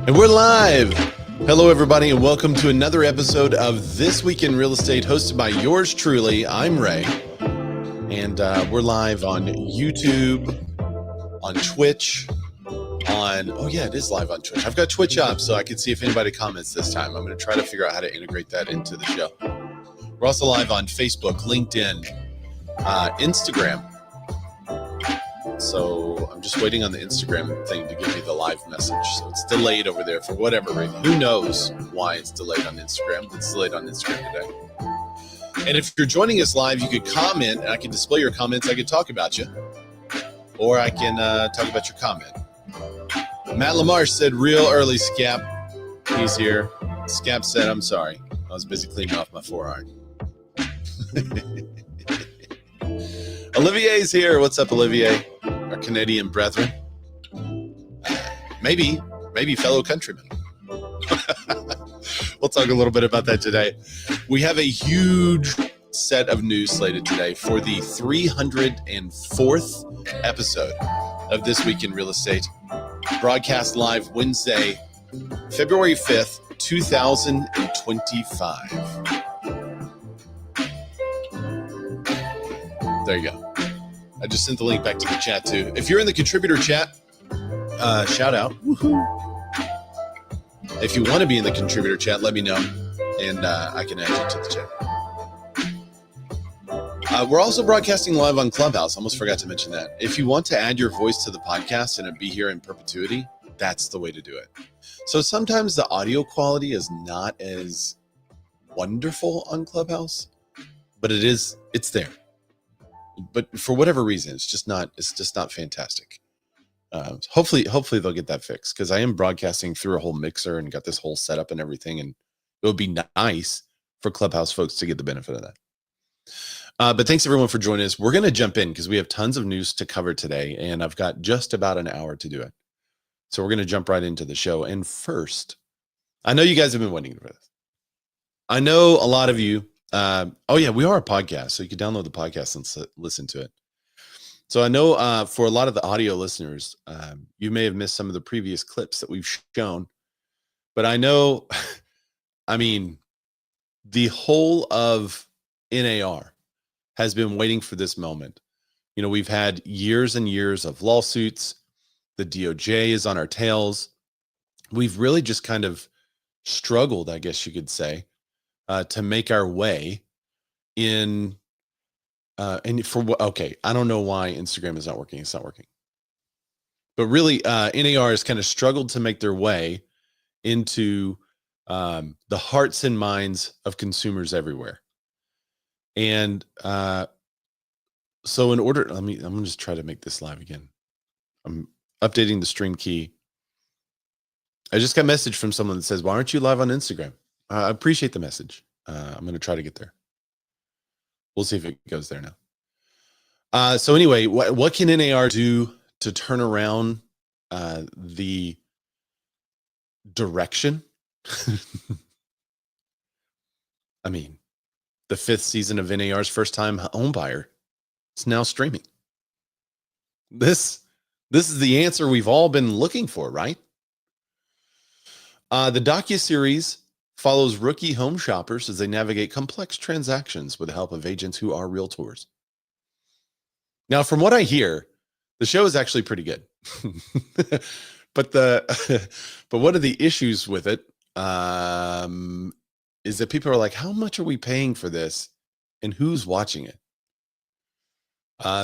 And we're live. Hello, everybody, and welcome to another episode of This Week in Real Estate, hosted by yours truly. I'm Ray, and we're live on YouTube, on Twitch, it is live on Twitch. I've got Twitch up so I can see if anybody comments this time. I'm going to try to figure out how to integrate that into the show. We're also live on Facebook, LinkedIn, Instagram. So I'm just waiting on the Instagram thing to give me the live message. So it's delayed over there for whatever reason. Who knows why it's delayed on Instagram? It's delayed on Instagram today. And if you're joining us live, you could comment, and I can display your comments. I could talk about you, or I can talk about your comment. Matt Lamarche said, "Real early, Scap." He's here. Scap said, "I'm sorry. I was busy cleaning off my forearm." Olivier's here. What's up, Olivier? Our Canadian brethren. Maybe fellow countrymen. We'll talk a little bit about that today. We have a huge set of news slated today for the 304th episode of This Week in Real Estate. Broadcast live Wednesday, February 5th, 2025. There you go. I just sent the link back to the chat too. If you're in the contributor chat, shout out. Woohoo. If you want to be in the contributor chat, let me know, and I can add you to the chat. We're also broadcasting live on Clubhouse. Almost forgot to mention that. If you want to add your voice to the podcast and it be here in perpetuity, that's the way to do it. So sometimes the audio quality is not as wonderful on Clubhouse, but it's there. But for whatever reason, it's just not fantastic. Hopefully they'll get that fixed, because I am broadcasting through a whole mixer and got this whole setup and everything, and it would be nice for Clubhouse folks to get the benefit of that. But thanks everyone for joining us. We're going to jump in because we have tons of news to cover today, and I've got just about an hour to do it. So we're going to jump right into the show. And first, I know you guys have been waiting for this. I know a lot of you. We are a podcast, so you can download the podcast and listen to it. So I know for a lot of the audio listeners, you may have missed some of the previous clips that we've shown, but I know, the whole of NAR has been waiting for this moment. You know, we've had years and years of lawsuits. The DOJ is on our tails. We've really just kind of struggled, I guess you could say, to make our way in, I don't know why Instagram is not working. It's not working. But really, NAR has kind of struggled to make their way into the hearts and minds of consumers everywhere. And so in order, I'm going to just try to make this live again. I'm updating the stream key. I just got a message from someone that says, "Why aren't you live on Instagram?" I appreciate the message. I'm going to try to get there. We'll see if it goes there now. So anyway, what can NAR do to turn around the direction? The 5th season of NAR's First Time Homebuyer is now streaming. This is the answer we've all been looking for, right? The docuseries follows rookie home shoppers as they navigate complex transactions with the help of agents who are realtors. Now, from what I hear, the show is actually pretty good. but one of the issues with it is that people are like, how much are we paying for this and who's watching it?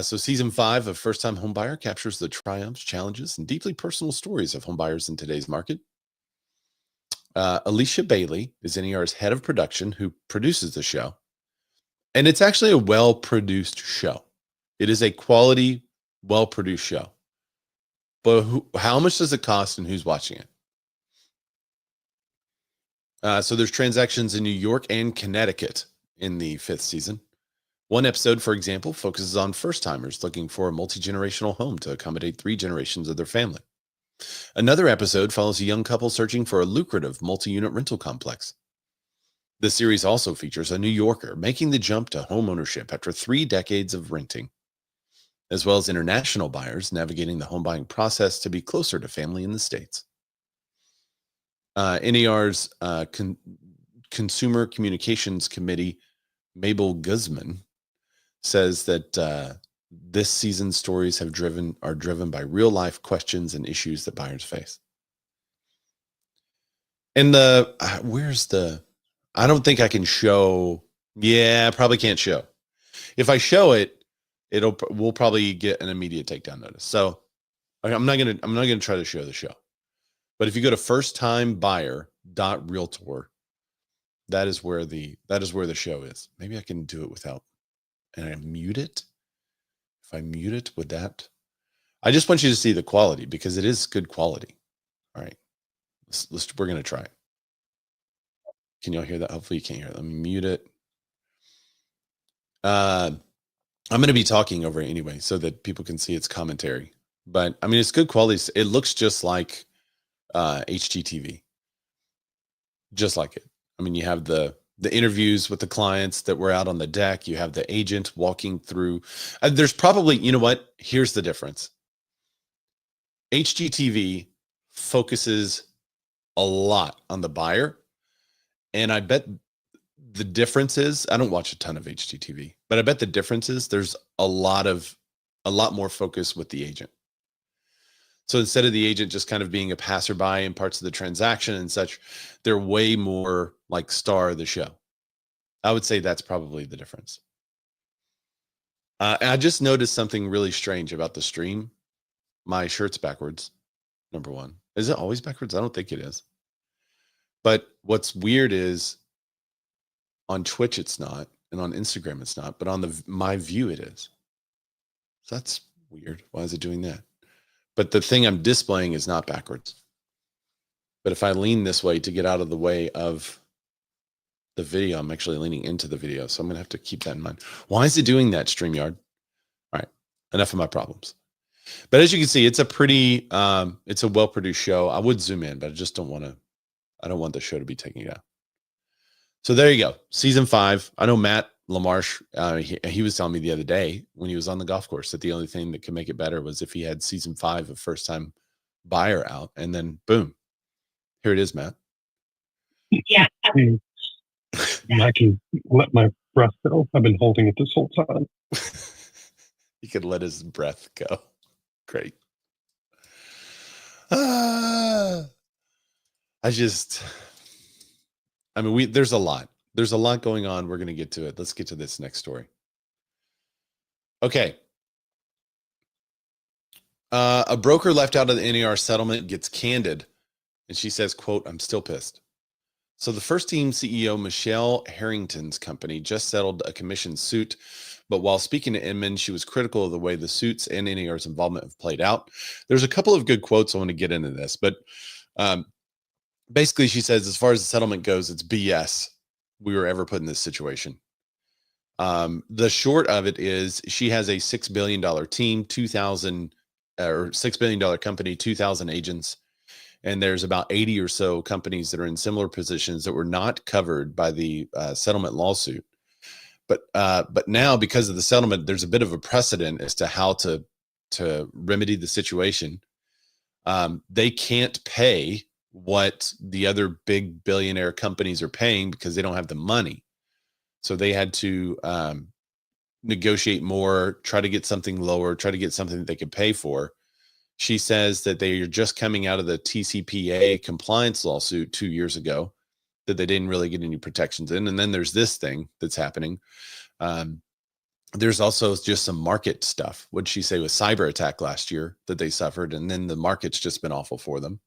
So season 5 of First Time Homebuyer captures the triumphs, challenges, and deeply personal stories of homebuyers in today's market. Alicia Bailey is NAR's head of production, who produces the show. And it's actually a well-produced show. It is a quality, well-produced show. But how much does it cost and who's watching it? So there's transactions in New York and Connecticut in the 5th season. One episode, for example, focuses on first-timers looking for a multi-generational home to accommodate 3 generations of their family. Another episode follows a young couple searching for a lucrative multi-unit rental complex. The series also features a New Yorker making the jump to home ownership after 3 decades of renting, as well as international buyers navigating the home buying process to be closer to family in the States. NAR's Consumer Communications Committee, Mabel Guzman, says that this season's stories are driven by real life questions and issues that buyers face. And I don't think I can show. Yeah, I probably can't show. If I show it, we'll probably get an immediate takedown notice. So I'm not gonna try to show the show. But if you go to firsttimebuyer.realtor, that is where the show is. Maybe I can do it without, and I mute it. If I mute it, would that? I just want you to see the quality because it is good quality. All right, we're gonna try it. Can y'all hear that? Hopefully you can't hear it. Let me mute it. I'm going to be talking over it anyway so that people can see its commentary. But I mean, it's good quality. It looks just like HGTV, just like it. I mean, you have the interviews with the clients that were out on the deck. You have the agent walking through. There's probably, you know what? Here's the difference. HGTV focuses a lot on the buyer. And I bet the difference is, I don't watch a ton of HGTV, but I bet the difference is there's a lot more focus with the agent. So instead of the agent just kind of being a passerby in parts of the transaction and such, they're way more like star of the show. I would say that's probably the difference. I just noticed something really strange about the stream. My shirt's backwards, number one. Is it always backwards? I don't think it is. But what's weird is on Twitch it's not, and on Instagram it's not, but on my view it is. So that's weird. Why is it doing that? But the thing I'm displaying is not backwards. But if I lean this way to get out of the way of the video, I'm actually leaning into the video. So I'm going to have to keep that in mind. Why is it doing that, StreamYard? All right, enough of my problems. But as you can see, it's a pretty, it's a well-produced show. I would zoom in, but I just don't want the show to be taken out. So there you go. Season 5. I know Matt LaMarche, he was telling me the other day when he was on the golf course that the only thing that could make it better was if he had season 5 of First Time Buyer out, and then boom, here it is, Matt. Yeah. I can let my breath go. I've been holding it this whole time. He could let his breath go. Great. There's a lot. There's a lot going on. We're going to get to it. Let's get to this next story. Okay. A broker left out of the NAR settlement gets candid, and she says, quote, "I'm still pissed." So the First Team CEO, Michelle Harrington's company, just settled a commission suit. But while speaking to Inman, she was critical of the way the suits and NAR's involvement have played out. There's a couple of good quotes. I want to get into this, but basically she says, as far as the settlement goes, it's BS we were ever put in this situation. The short of it is she has a $6 billion team, 2,000 or $6 billion company, 2,000 agents. And there's about 80 or so companies that are in similar positions that were not covered by the settlement lawsuit. But now, because of the settlement, there's a bit of a precedent as to how to remedy the situation. They can't pay what the other big billionaire companies are paying because they don't have the money. So they had to negotiate more, try to get something lower, try to get something that they could pay for. She says that they are just coming out of the TCPA compliance lawsuit 2 years ago, that they didn't really get any protections in. And then there's this thing that's happening. There's also just some market stuff. What'd she say with cyber attack last year that they suffered? And then the market's just been awful for them.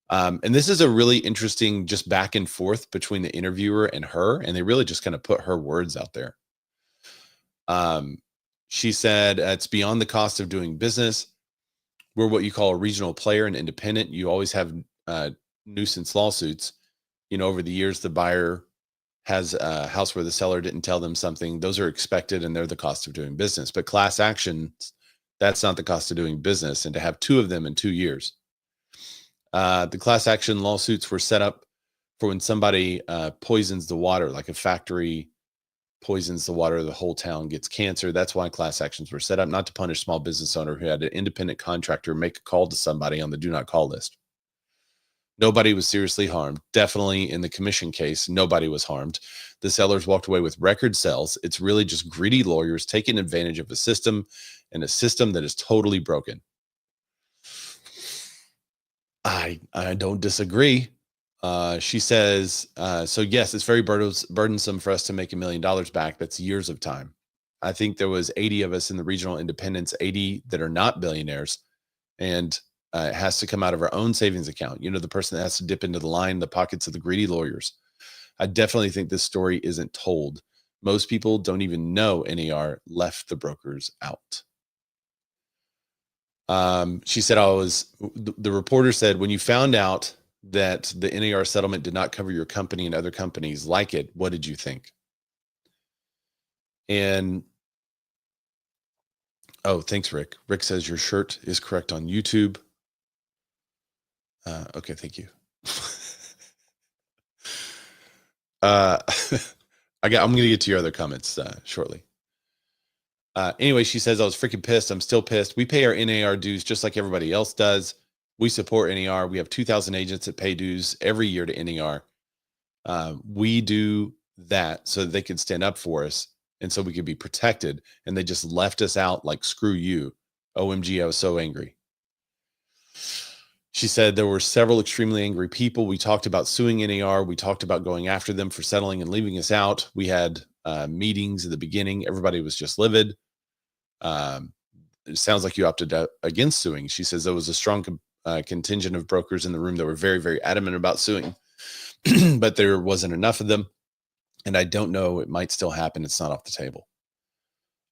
And this is a really interesting just back and forth between the interviewer and her. And they really just kind of put her words out there. She said, it's beyond the cost of doing business. We're what you call a regional player and independent. You always have nuisance lawsuits. You know, over the years, the buyer has a house where the seller didn't tell them something. Those are expected and they're the cost of doing business. But class actions, that's not the cost of doing business. And to have 2 of them in 2 years. The class action lawsuits were set up for when somebody poisons the water, like a factory poisons the water, the whole town gets cancer. That's why class actions were set up, not to punish small business owner who had an independent contractor make a call to somebody on the do not call list. Nobody was seriously harmed. Definitely in the commission case, nobody was harmed. The sellers walked away with record sales. It's really just greedy lawyers taking advantage of a system, and a system that is totally broken. I don't disagree. She says, so yes, it's very burdensome for us to make $1 million back. That's years of time. I think there was 80 of us in the regional independents, 80 that are not billionaires, and it has to come out of our own savings account. You know, the person that has to dip into the pockets of the greedy lawyers. I definitely think this story isn't told. Most people don't even know NAR left the brokers out. She said, the reporter said, when you found out that the NAR settlement did not cover your company and other companies like it, what did you think? And, oh, thanks, Rick. Rick says your shirt is correct on YouTube. Okay, thank you. I'm going to get to your other comments shortly. Anyway, she says, I was freaking pissed. I'm still pissed. We pay our NAR dues just like everybody else does. We support NAR. We have 2,000 agents that pay dues every year to NAR. We do that so that they could stand up for us and so we could be protected. And they just left us out like, screw you. OMG, I was so angry. She said there were several extremely angry people. We talked about suing NAR. We talked about going after them for settling and leaving us out. We had meetings at the beginning. Everybody was just livid. It sounds like you opted out against suing. She says there was a strong contingent of brokers in the room that were very, very adamant about suing, but there wasn't enough of them. And I don't know, it might still happen. It's not off the table.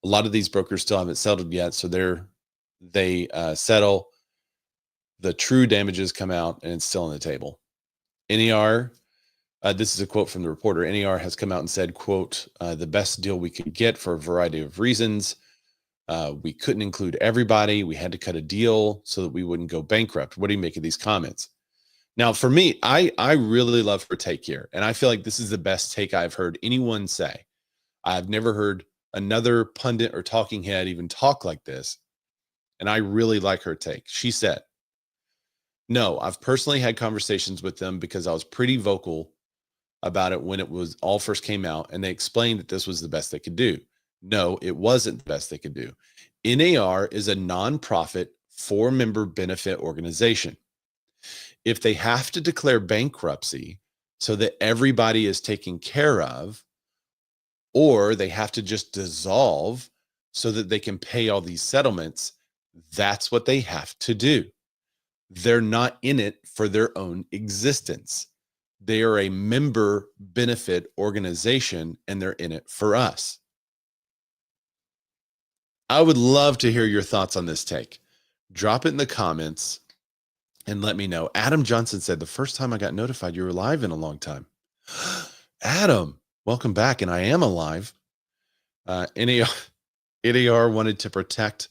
A lot of these brokers still haven't settled yet. So they settle. The true damages come out and it's still on the table. NAR, this is a quote from the reporter. NAR has come out and said, quote, the best deal we could get for a variety of reasons. We couldn't include everybody. We had to cut a deal so that we wouldn't go bankrupt. What do you make of these comments? Now, for me, I really love her take here. And I feel like this is the best take I've heard anyone say. I've never heard another pundit or talking head even talk like this. And I really like her take. She said, no, I've personally had conversations with them because I was pretty vocal about it when it was all first came out. And they explained that this was the best they could do. No, it wasn't the best they could do. NAR is a nonprofit 4-member benefit organization. If they have to declare bankruptcy so that everybody is taken care of, or they have to just dissolve so that they can pay all these settlements, that's what they have to do. They're not in it for their own existence. They are a member benefit organization and they're in it for us. I would love to hear your thoughts on this take. Drop it in the comments and let me know. Adam Johnson said, the first time I got notified you were live in a long time. Adam, welcome back. And I am alive. NAR wanted to protect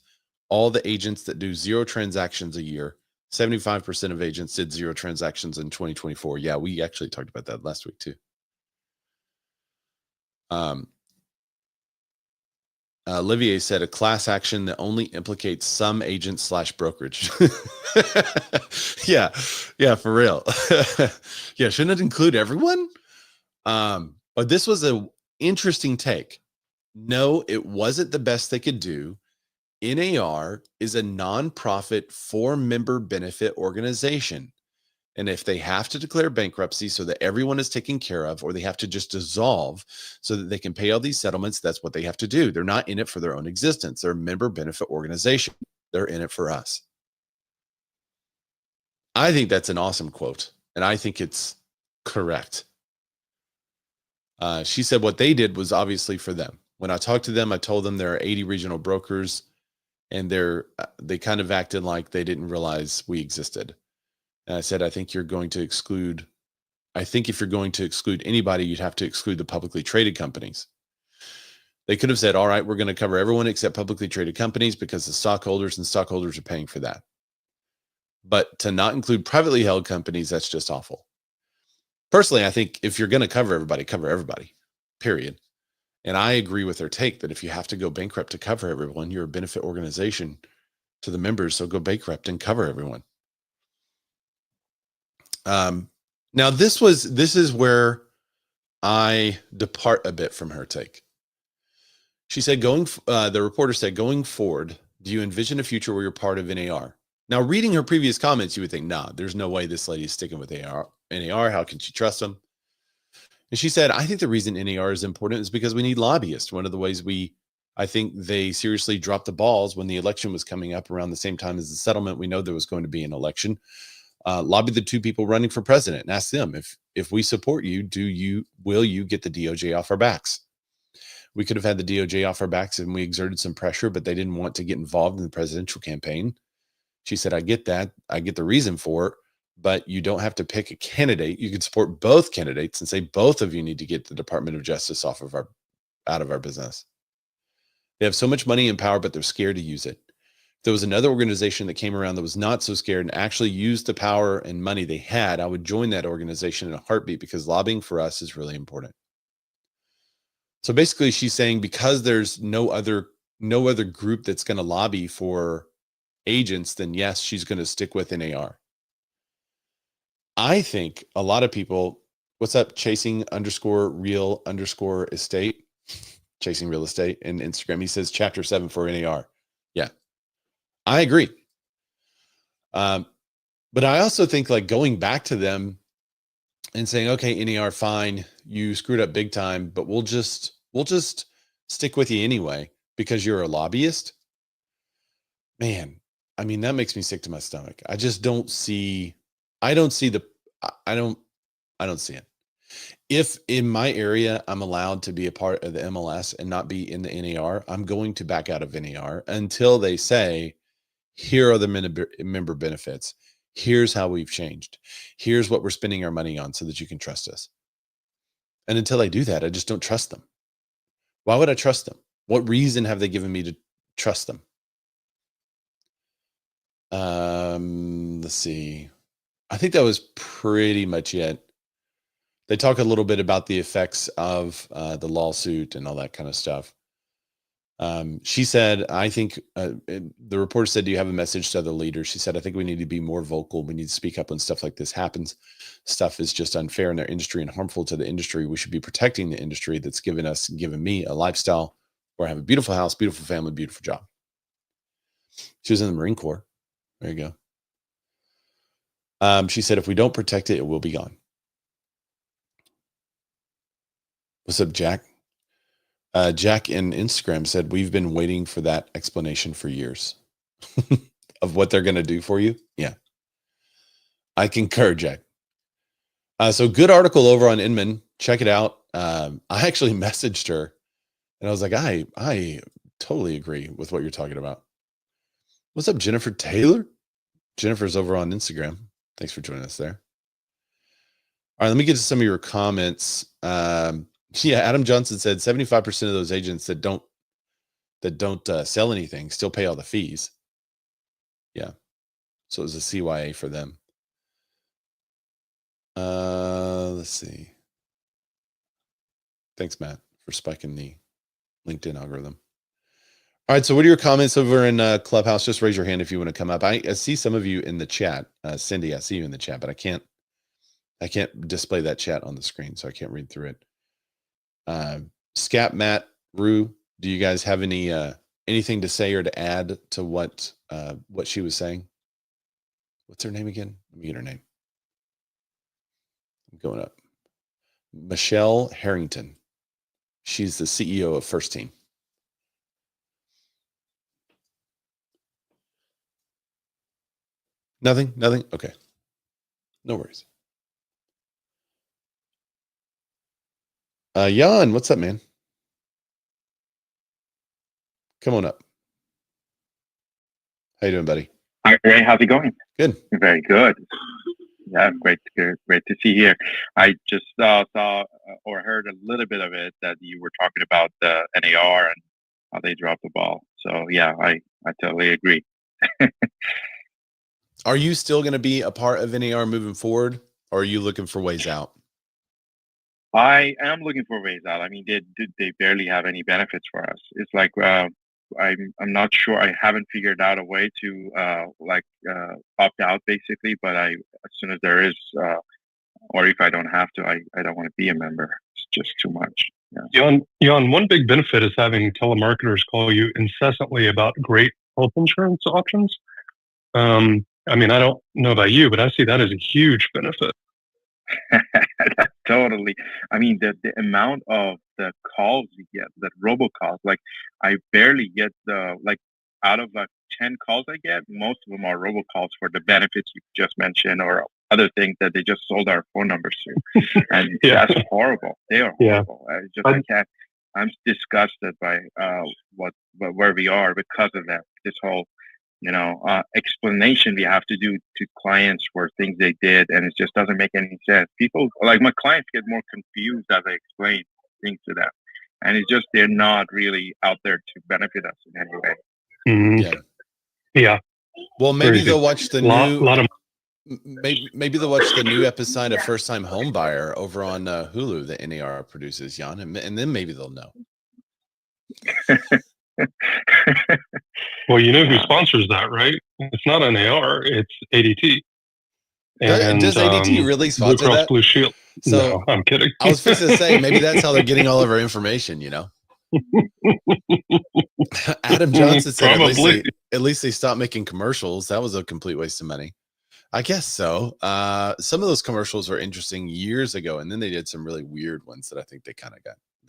all the agents that do 0 transactions a year. 75% of agents did 0 transactions in 2024. Yeah, we actually talked about that last week too. Olivier said a class action that only implicates some agents / brokerage. Yeah, for real. Yeah, shouldn't it include everyone? But this was an interesting take. No, it wasn't the best they could do. NAR is a nonprofit 4-member benefit organization. And if they have to declare bankruptcy so that everyone is taken care of, or they have to just dissolve so that they can pay all these settlements, that's what they have to do. They're not in it for their own existence. They're a member benefit organization. They're in it for us. I think that's an awesome quote, and I think it's correct. She said what they did was obviously for them. When I talked to them, I told them there are 80 regional brokers, and they kind of acted like they didn't realize we existed. And I said, I think if you're going to exclude anybody, you'd have to exclude the publicly traded companies. They could have said, all right, we're going to cover everyone except publicly traded companies because the stockholders are paying for that. But to not include privately held companies, that's just awful. Personally, I think if you're going to cover everybody, period. And I agree with their take that if you have to go bankrupt to cover everyone, you're a benefit organization to the members, so go bankrupt and cover everyone. Now this is where I depart a bit from her take. She said, the reporter said, going forward, do you envision a future where you're part of NAR? Now, reading her previous comments, you would think, nah, there's no way this lady is sticking with NAR. How can she trust them? And she said, I think the reason NAR is important is because we need lobbyists. One of the ways I think they seriously dropped the balls when the election was coming up around the same time as the settlement. We know there was going to be an election. Lobby the two people running for president and ask them, if we support you, will you get the DOJ off our backs? We could have had the DOJ off our backs and we exerted some pressure, but they didn't want to get involved in the presidential campaign. She said, I get that. I get the reason for it, but you don't have to pick a candidate. You could support both candidates and say both of you need to get the Department of Justice out of our business. They have so much money and power, but they're scared to use it. If there was another organization that came around that was not so scared and actually used the power and money they had, I would join that organization in a heartbeat because lobbying for us is really important. So basically she's saying because there's no other group that's going to lobby for agents, then yes, she's going to stick with NAR. I think a lot of people, what's up, chasing_real_estate, chasing real estate in Instagram. He says chapter 7 for NAR. Yeah, I agree. But I also think like going back to them and saying, okay, NAR, fine, you screwed up big time, but we'll just stick with you anyway because you're a lobbyist. Man, I mean, that makes me sick to my stomach. I just don't see it. If in my area, I'm allowed to be a part of the MLS and not be in the NAR, I'm going to back out of NAR until they say, here are the member benefits. Here's how we've changed. Here's what we're spending our money on so that you can trust us. And until I do that, I just don't trust them. Why would I trust them? What reason have they given me to trust them? Let's see. I think that was pretty much it. They talk a little bit about the effects of the lawsuit and all that kind of stuff. She said, I think the reporter said, do you have a message to other leaders? She said, I think we need to be more vocal. We need to speak up when stuff like this happens. Stuff is just unfair in their industry and harmful to the industry. We should be protecting the industry that's given me a lifestyle where I have a beautiful house, beautiful family, beautiful job. She was in the Marine Corps. There you go. She said, if we don't protect it, it will be gone. What's up, Jack? Jack in Instagram said, we've been waiting for that explanation for years of what they're going to do for you. Yeah, I concur, Jack. So good article over on Inman. Check it out. I actually messaged her and I was like, I totally agree with what you're talking about. What's up, Jennifer Taylor? Jennifer's over on Instagram. Thanks for joining us there. All right, let me get to some of your comments. Yeah, Adam Johnson said 75% of those agents that don't sell anything still pay all the fees. Yeah, so it was a CYA for them. Let's see. Thanks, Matt, for spiking the LinkedIn algorithm. All right, so what are your comments over in Clubhouse? Just raise your hand if you want to come up. I see some of you in the chat. Cindy, I see you in the chat, but I can't display that chat on the screen, so I can't read through it. Scap, Matt, Rue, do you guys have anything to say or to add to what she was saying? What's her name again? Let me get her name. I'm going up. Michelle Harrington. She's the CEO of First Team. Nothing? Okay. No worries. Jan, what's up, man? Come on up. How you doing, buddy? Hi, Ray. How's it going? Good. Very good. Yeah, great to see here. I just saw or heard a little bit of it that you were talking about the NAR and how they dropped the ball. So yeah, I totally agree. Are you still going to be a part of NAR moving forward, or are you looking for ways out? I am looking for ways out. I mean, they barely have any benefits for us. It's like I'm not sure. I haven't figured out a way to opt out basically. But as soon as there is, or if I don't have to, I don't want to be a member. It's just too much. Yeah. Jan, one big benefit is having telemarketers call you incessantly about great health insurance options. I mean, I don't know about you, but I see that as a huge benefit. Totally. I mean, the amount of the calls you get, that robocalls, like I barely get out of 10 calls I get, most of them are robocalls for the benefits you just mentioned or other things that they just sold our phone numbers to. And Yeah. that's horrible. They are horrible. I can't, I'm disgusted by where we are because of that. This whole explanation we have to do to clients for things they did, and it just doesn't make any sense. People, like my clients, get more confused as I explain things to them, and it's just they're not really out there to benefit us in any way. Mm-hmm. Yeah. Well, maybe they'll watch the maybe they'll watch the new episode of First Time Homebuyer over on Hulu that NAR produces, Jan, and then maybe they'll know. Well, you know who sponsors that, right? It's not NAR, it's ADT. And does ADT really sponsor Blue Cross that? Blue Shield. So no, I'm kidding. I was supposed to say maybe that's how they're getting all of our information. Adam Johnson said at least they stopped making commercials. That was a complete waste of money. I guess so. Some of those commercials were interesting years ago, and then they did some really weird ones that I think they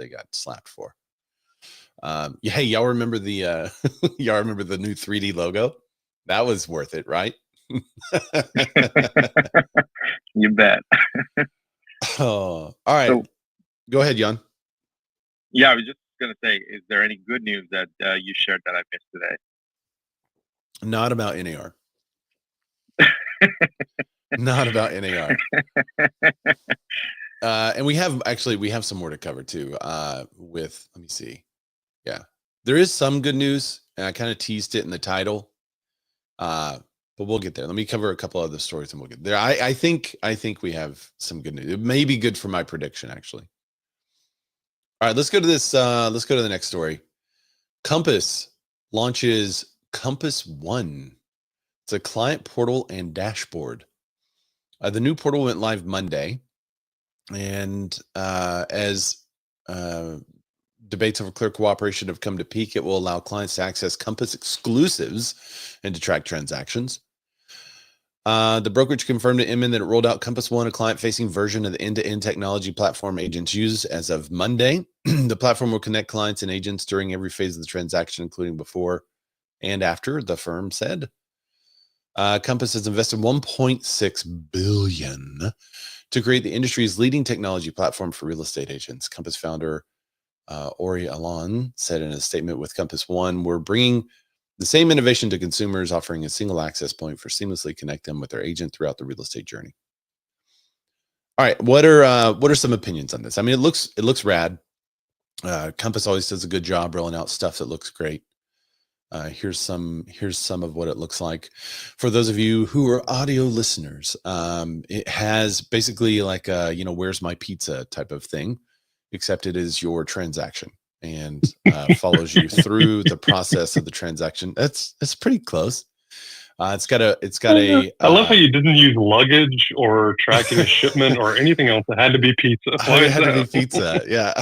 got slapped for. Hey, y'all remember the y'all remember the new 3D logo? That was worth it, right? You bet. Oh, all right. So, go ahead, Jan. Yeah, I was just gonna say, is there any good news that you shared that I missed today? Not about NAR. Not about NAR. And we have some more to cover too. Let me see. Yeah, there is some good news, and I kind of teased it in the title. But we'll get there. Let me cover a couple other stories and we'll get there. I think we have some good news. It may be good for my prediction, actually. All right, let's go to this. Let's go to the next story. Compass launches Compass One. It's a client portal and dashboard. The new portal went live Monday. And as debates over clear cooperation have come to peak, it will allow clients to access Compass exclusives and to track transactions. The brokerage confirmed to Inman that it rolled out Compass One, a client-facing version of the end-to-end technology platform agents use as of Monday. The platform will connect clients and agents during every phase of the transaction, including before and after, the firm said. Compass has invested $1.6 billion to create the industry's leading technology platform for real estate agents. Compass founder Ori Alon said in a statement, with Compass One, we're bringing the same innovation to consumers, offering a single access point for seamlessly connect them with their agent throughout the real estate journey. All right, what are some opinions on this? I mean, it looks rad. Compass always does a good job rolling out stuff that looks great. Here's some of what it looks like. For those of you who are audio listeners, it has basically like a, where's my pizza type of thing, except it is your transaction and follows you through the process of the transaction. It's pretty close. It's got a. I love how you didn't use luggage or tracking a shipment or anything else. It had to be pizza. It had to be pizza. Yeah.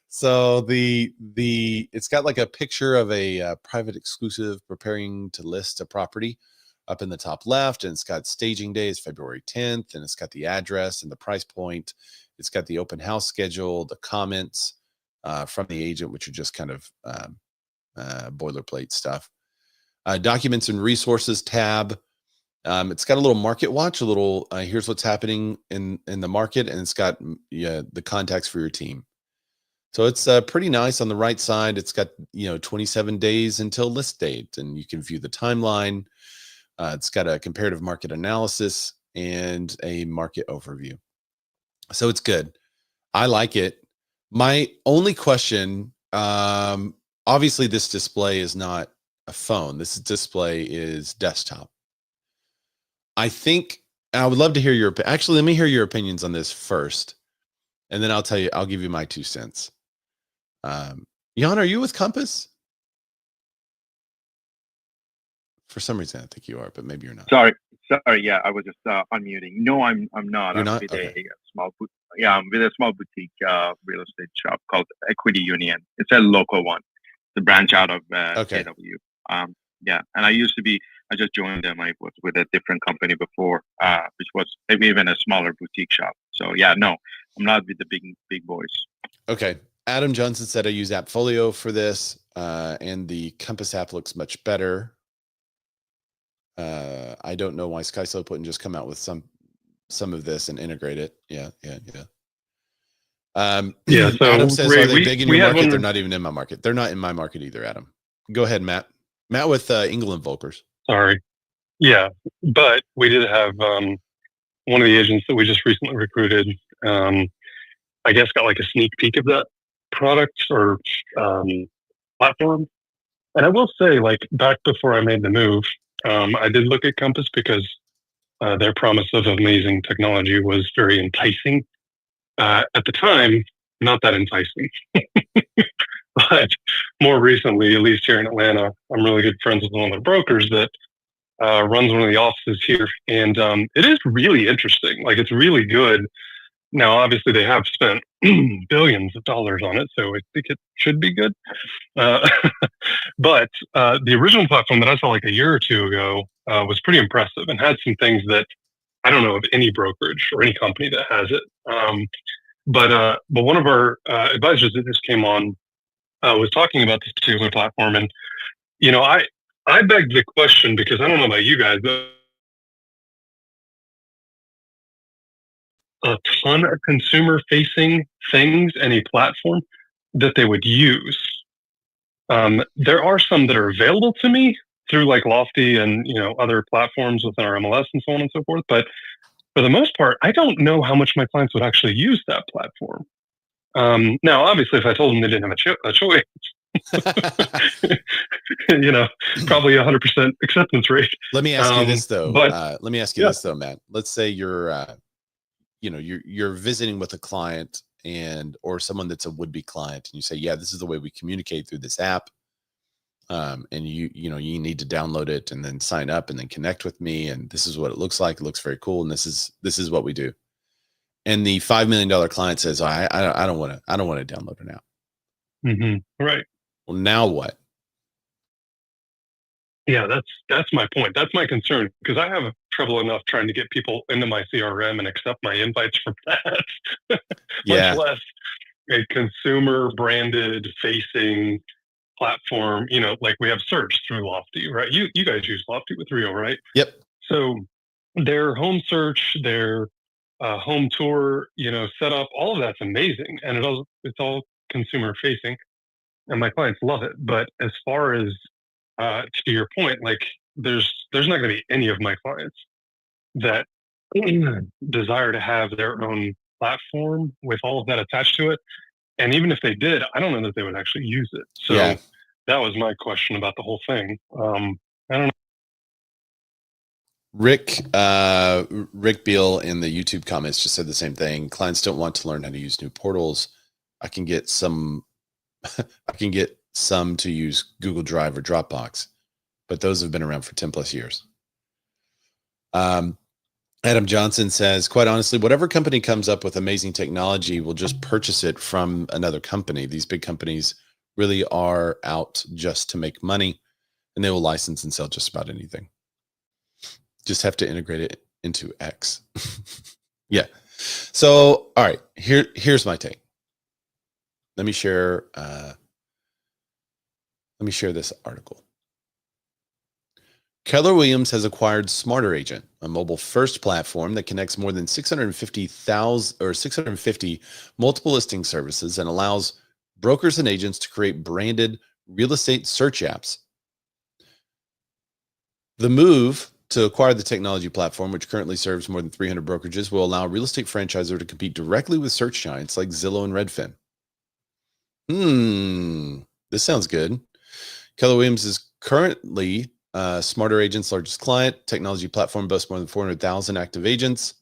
So it's got like a picture of a private exclusive preparing to list a property up in the top left, and it's got staging days, February 10th, and it's got the address and the price point. It's got the open house schedule, the comments from the agent, which are just kind of boilerplate stuff. Documents and resources tab. It's got a little market watch, a little here's what's happening in the market, and it's got the contacts for your team. So it's pretty nice. On the right side, it's got 27 days until list date, and you can view the timeline. It's got a comparative market analysis and a market overview. So it's good. I like it. My only question, obviously this display is not a phone. This display is desktop. I would love to hear actually, let me hear your opinions on this first, and then I'll give you my 2 cents. Jan, are you with Compass? For some reason, I think you are, but maybe you're not. Sorry. Yeah, I was just unmuting. No, I'm not. You're I'm not? with Okay. a small I'm with a small boutique real estate shop called Equity Union. It's a local one. It's a branch out of Okay. KW. Yeah, and I just joined them. I was with a different company before, which was maybe even a smaller boutique shop. So yeah, no, I'm not with the big boys. Okay. Adam Johnson said I use Appfolio for this, and the Compass app looks much better. I don't know why SkySlope wouldn't just come out with some of this and integrate it. Yeah. So Adam says, Ray, are they big in your market? one... They're not even in my market. They're not in my market either, Adam. Go ahead, Matt. Matt with England Volkers. Sorry. Yeah, but we did have one of the agents that we just recently recruited, I guess got like a sneak peek of that product or platform. And I will say, like, back before I made the move, I did look at Compass because their promise of amazing technology was very enticing. At the time, not that enticing. But more recently, at least here in Atlanta, I'm really good friends with one of the brokers that runs one of the offices here. And it is really interesting. Like, it's really good. Now, obviously, they have spent billions of dollars on it, so I think it should be good. But the original platform that I saw like a year or two ago was pretty impressive and had some things that I don't know of any brokerage or any company that has it. But one of our advisors that just came on was talking about this particular platform, and I begged the question because I don't know about you guys, but a ton of consumer-facing things and a platform that they would use. There are some that are available to me through like Lofty and other platforms within our MLS and so on and so forth. But for the most part, I don't know how much my clients would actually use that platform. Now, obviously, if I told them they didn't have a choice, probably 100% acceptance rate. Let me ask you this though. Let me ask you this though, Matt. Let's say you're visiting with a client or someone that's a would-be client, and you say, yeah, this is the way we communicate through this app. And you need to download it and then sign up and then connect with me. And this is what it looks like. It looks very cool. And this is what we do. And the $5 million client says, I don't want to download it now. Mm-hmm. Right. Well, now what? Yeah, that's my point. That's my concern, because I have trouble enough trying to get people into my CRM and accept my invites from that. Yeah. Much less a consumer branded facing platform, like we have search through Lofty, right? You guys use Lofty with Rio, right? Yep. So their home search, their home tour, setup, all of that's amazing. And it's all consumer facing, and my clients love it. But as far as to your point, like there's not going to be any of my clients that desire to have their own platform with all of that attached to it. And even if they did, I don't know that they would actually use it. So That was my question about the whole thing. I don't know. Rick Beal in the YouTube comments just said the same thing. Clients don't want to learn how to use new portals. I can get some to use Google Drive or Dropbox, but those have been around for 10 plus years. Adam Johnson says, quite honestly, whatever company comes up with amazing technology will just purchase it from another company. These big companies really are out just to make money, and they will license and sell just about anything. Just have to integrate it into X. Yeah. So, all right, here's my take. Let me share this article. Keller Williams has acquired Smarter Agent, a mobile-first platform that connects more than 650 multiple listing services and allows brokers and agents to create branded real estate search apps. The move to acquire the technology platform, which currently serves more than 300 brokerages, will allow real estate franchisors to compete directly with search giants like Zillow and Redfin. This sounds good. Keller Williams is currently Smarter Agent's largest client. Technology platform boasts more than 400,000 active agents.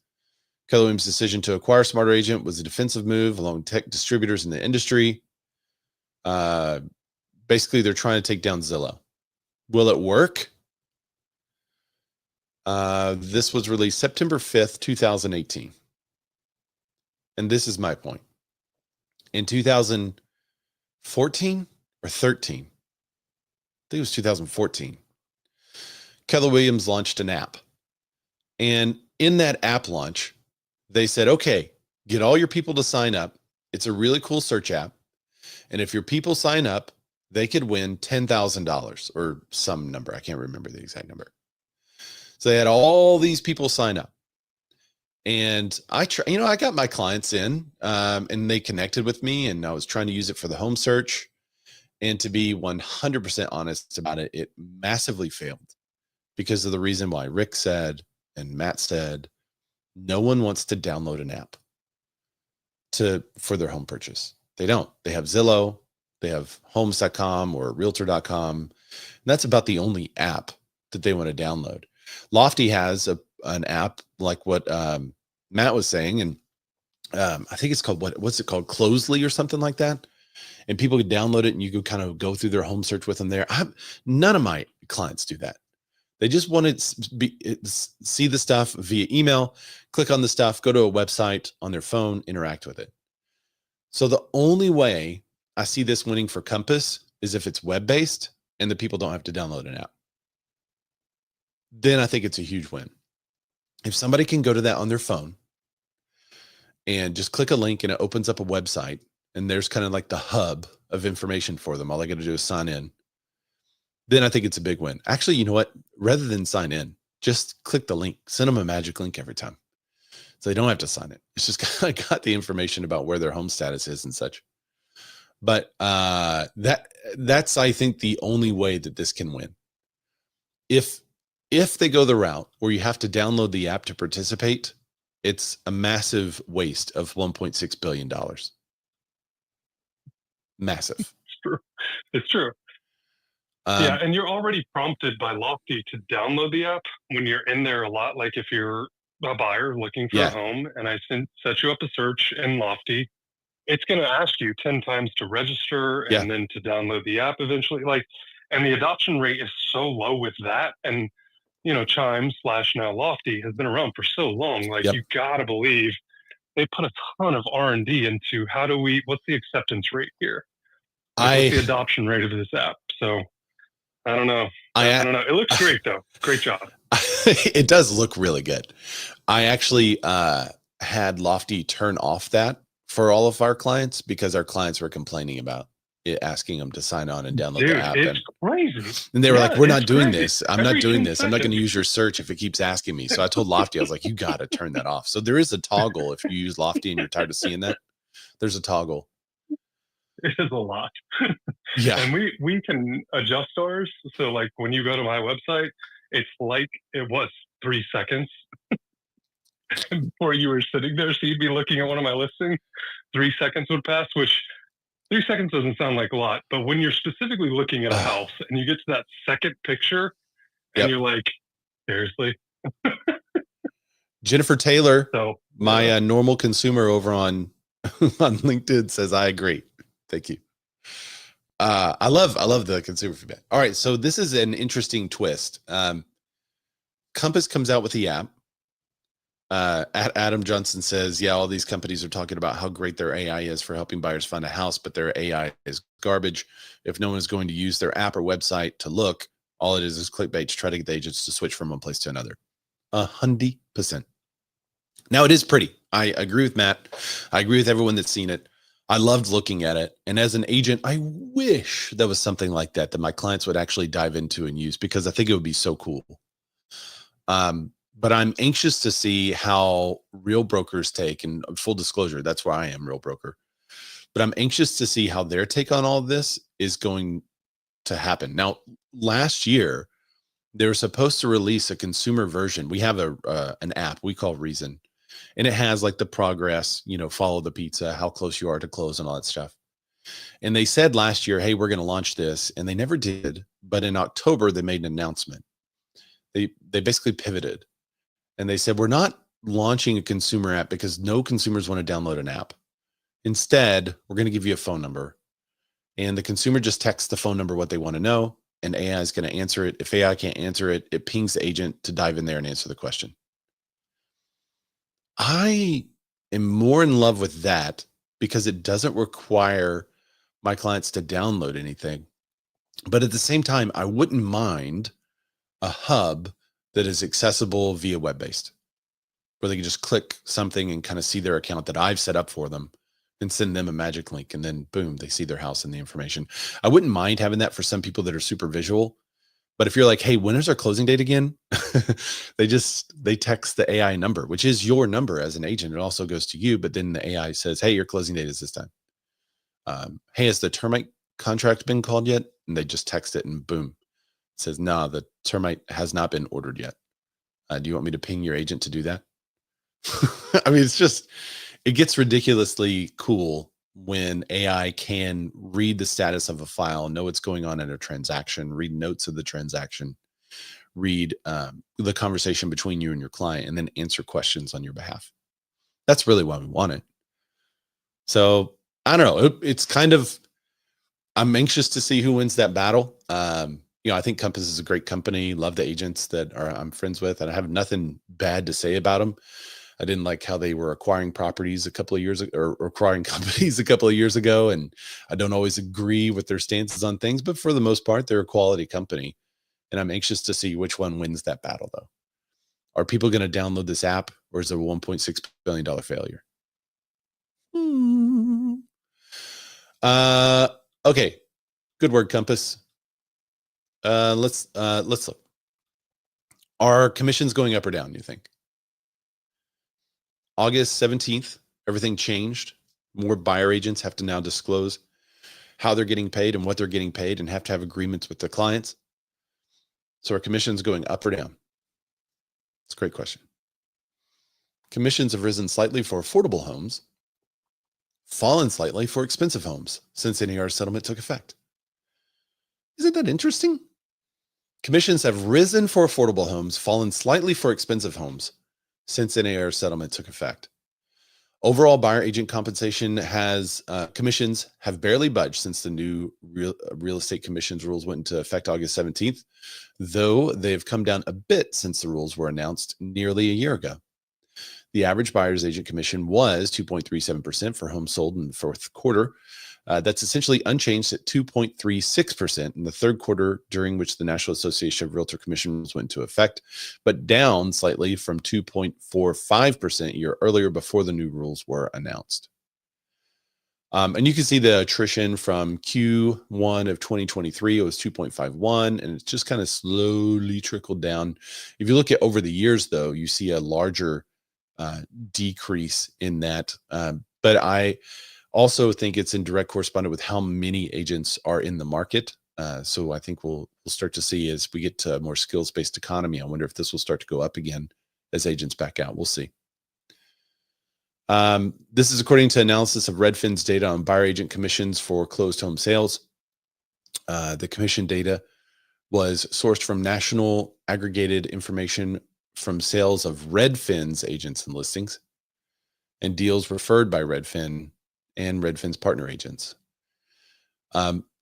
Keller Williams' decision to acquire Smarter Agent was a defensive move along tech distributors in the industry. Basically, they're trying to take down Zillow. Will it work? This was released September 5th, 2018. And this is my point. In 2014 or 13, I think it was 2014, Keller Williams launched an app. And in that app launch, they said, okay, get all your people to sign up. It's a really cool search app. And if your people sign up, they could win $10,000 or some number. I can't remember the exact number. So they had all these people sign up. And I got my clients in and they connected with me, and I was trying to use it for the home search. And to be 100% honest about it, it massively failed because of the reason why Rick said and Matt said, no one wants to download an app for their home purchase. They don't. They have Zillow, they have homes.com or realtor.com. And that's about the only app that they want to download. Lofty has an app like what Matt was saying, and I think it's called what's it called, Closely or something like that. And people could download it, and you could kind of go through their home search with them there. None of my clients do that. They just want to see the stuff via email, click on the stuff, go to a website on their phone, interact with it. So the only way I see this winning for Compass is if it's web-based and the people don't have to download an app. Then I think it's a huge win. If somebody can go to that on their phone and just click a link and it opens up a website, and there's kind of like the hub of information for them, all they got to do is sign in, then I think it's a big win. Actually, you know what? Rather than sign in, just click the link, send them a magic link every time. So they don't have to sign it. It's just kind of got the information about where their home status is and such. But that's, I think, the only way that this can win. If they go the route where you have to download the app to participate, it's a massive waste of $1.6 billion. Massive. It's true. It's true. Yeah, and you're already prompted by Lofty to download the app when you're in there a lot. Like if you're a buyer looking for a home, and I set you up a search in Lofty, it's going to ask you 10 times to register and then to download the app eventually. And the adoption rate is so low with that. And, Chime / now Lofty has been around for so long. You got to believe they put a ton of R&D into what's the acceptance rate here? What's the adoption rate of this app? So I don't know. I don't know. It looks great though. Great job. It does look really good. I actually had Lofty turn off that for all of our clients because our clients were complaining about it, asking them to sign on and download the app. It's crazy. And they were like, we're not doing this. I'm not doing this. I'm not going to use your search if it keeps asking me. So I told Lofty, I was like, you got to turn that off. So there is a toggle if you use Lofty and you're tired of seeing that. There's a toggle. It is a lot. Yeah. And we can adjust ours. So when you go to my website, it's like it was 3 seconds before you were sitting there. So you'd be looking at one of my listings, 3 seconds would pass, which 3 seconds doesn't sound like a lot. But when you're specifically looking at a house and you get to that second picture and you're like, seriously? Jennifer Taylor, my normal consumer over on LinkedIn says, I agree. Thank you. I love the consumer feedback. All right. So this is an interesting twist. Compass comes out with the app. Adam Johnson says, all these companies are talking about how great their AI is for helping buyers find a house, but their AI is garbage. If no one is going to use their app or website to look, all it is clickbait to try to get the agents to switch from one place to another. 100%. Now it is pretty. I agree with Matt. I agree with everyone that's seen it. I loved looking at it. And as an agent, I wish there was something like that my clients would actually dive into and use, because I think it would be so cool. But I'm anxious to see how real brokers take, and full disclosure, that's where I am, Real Broker. But I'm anxious to see how their take on all of this is going to happen. Now, last year, they were supposed to release a consumer version. We have an app we call Reason, and it has the progress, follow the pizza, how close you are to close and all that stuff. And they said last year, hey, we're going to launch this, and they never did. But in October, they made an announcement. They basically pivoted. And they said, we're not launching a consumer app because no consumers want to download an app. Instead, we're going to give you a phone number. And the consumer just texts the phone number what they want to know, and AI is going to answer it. If AI can't answer it, it pings the agent to dive in there and answer the question. I am more in love with that because it doesn't require my clients to download anything. But at the same time, I wouldn't mind a hub that is accessible via web-based, where they can just click something and kind of see their account that I've set up for them and send them a magic link. And then boom, they see their house and the information. I wouldn't mind having that for some people that are super visual. But if you're like, hey, when is our closing date again? they text the AI number, which is your number as an agent. It also goes to you, but then the AI says, hey, your closing date is this time. Hey, has the termite contract been called yet? And they just text it and boom, it says, nah, the termite has not been ordered yet. Do you want me to ping your agent to do that? I mean, it gets ridiculously cool when AI can read the status of a file, know what's going on in a transaction, read notes of the transaction, read the conversation between you and your client, and then answer questions on your behalf. That's really why we want it. So I don't know. It's kind of, I'm anxious to see who wins that battle. I think Compass is a great company. Love the agents that I'm friends with, and I have nothing bad to say about them. I didn't like how they were acquiring properties a couple of years ago, or acquiring companies a couple of years ago. And I don't always agree with their stances on things, but for the most part, they're a quality company. And I'm anxious to see which one wins that battle, though. Are people going to download this app, or is it a $1.6 billion failure? Okay. Good word, Compass. Let's look. Are commissions going up or down, you think? August 17th, everything changed. More buyer agents have to now disclose how they're getting paid and what they're getting paid, and have to have agreements with their clients. So are commissions going up or down? It's a great question. Commissions have risen slightly for affordable homes, fallen slightly for expensive homes since NAR settlement took effect. Isn't that interesting? Commissions have risen for affordable homes, fallen slightly for expensive homes since NAR settlement took effect. Overall, buyer agent compensation commissions have barely budged since the new real estate commissions rules went into effect August 17th, though they've come down a bit since the rules were announced nearly a year ago. The average buyer's agent commission was 2.37% for homes sold in the fourth quarter. That's essentially unchanged at 2.36% in the third quarter, during which the National Association of Realtor Commissions went into effect, but down slightly from 2.45% a year earlier before the new rules were announced. And you can see the attrition from Q1 of 2023, it was 2.51, and it's just kind of slowly trickled down. If you look at over the years, though, you see a larger decrease in that. But I also think it's in direct correspondence with how many agents are in the market. So I think we'll start to see, as we get to a more skills-based economy, I wonder if this will start to go up again as agents back out. We'll see. This is according to analysis of Redfin's data on buyer agent commissions for closed home sales. The commission data was sourced from national aggregated information from sales of Redfin's agents and listings, and deals referred by Redfin and Redfin's partner agents.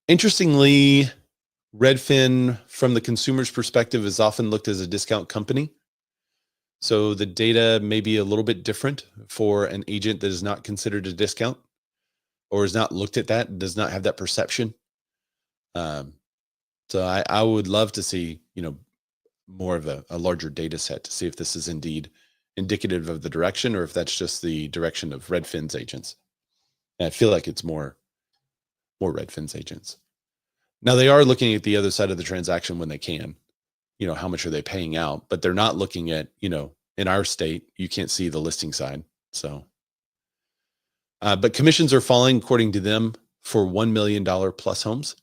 Interestingly, Redfin, from the consumer's perspective, is often looked as a discount company. So the data may be a little bit different for an agent that is not considered a discount, or is not looked at that, does not have that perception. So I would love to see, more of a larger data set to see if this is indeed indicative of the direction, or if that's just the direction of Redfin's agents. And I feel like it's more Redfin's agents. Now, they are looking at the other side of the transaction when they can, how much are they paying out, but they're not looking at, in our state, you can't see the listing side. So, but commissions are falling, according to them, for $1 million plus homes,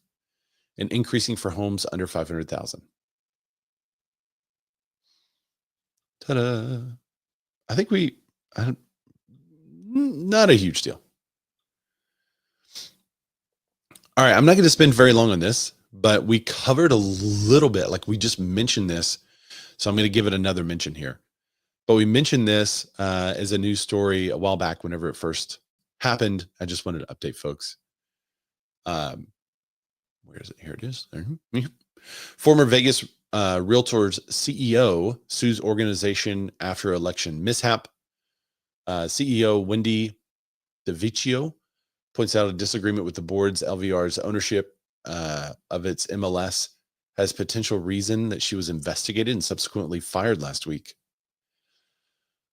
and increasing for homes under 500,000. Ta-da. I think not a huge deal. All right, I'm not going to spend very long on this, but we covered a little bit, like we just mentioned this, so I'm going to give it another mention here. But we mentioned this as a news story a while back whenever it first happened. I just wanted to update folks. Where is it? Here it is. There. Former Vegas Realtors CEO sues organization after election mishap. CEO Wendy DeVicchio points out a disagreement with the board's LVR's ownership of its MLS has potential reason that she was investigated and subsequently fired last week.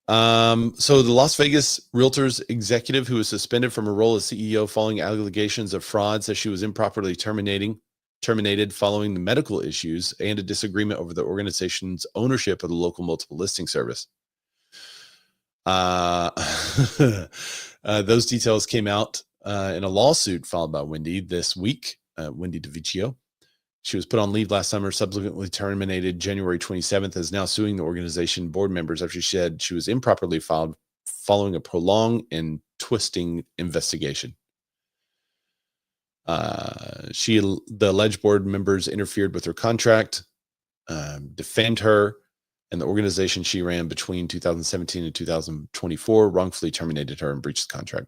So the Las Vegas Realtors executive who was suspended from her role as CEO following allegations of fraud says she was improperly terminated following the medical issues and a disagreement over the organization's ownership of the local multiple listing service. Those details came out in a lawsuit filed by Wendy this week, Wendy DeVicchio. She was put on leave last summer, subsequently terminated January 27th, is now suing the organization board members after she said she was improperly filed following a prolonged and twisting investigation. The alleged board members interfered with her contract, defamed her, and the organization she ran between 2017 and 2024 wrongfully terminated her and breached the contract.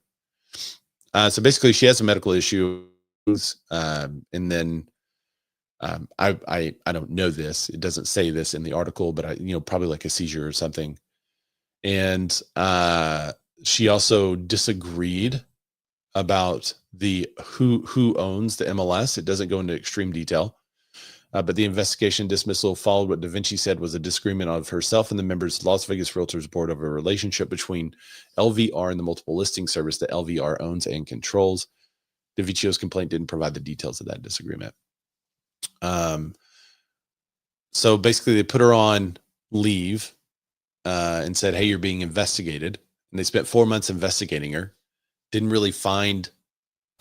So basically, she has a medical issue, and then I don't know this. It doesn't say this in the article, but probably like a seizure or something. And she also disagreed about the who owns the MLS. It doesn't go into extreme detail. But the investigation dismissal followed what Da Vinci said was a disagreement of herself and the members of the Las Vegas Realtors Board over a relationship between LVR and the multiple listing service that LVR owns and controls. DeViccio's complaint didn't provide the details of that disagreement. So basically they put her on leave and said, hey, you're being investigated. And they spent 4 months investigating her. Didn't really find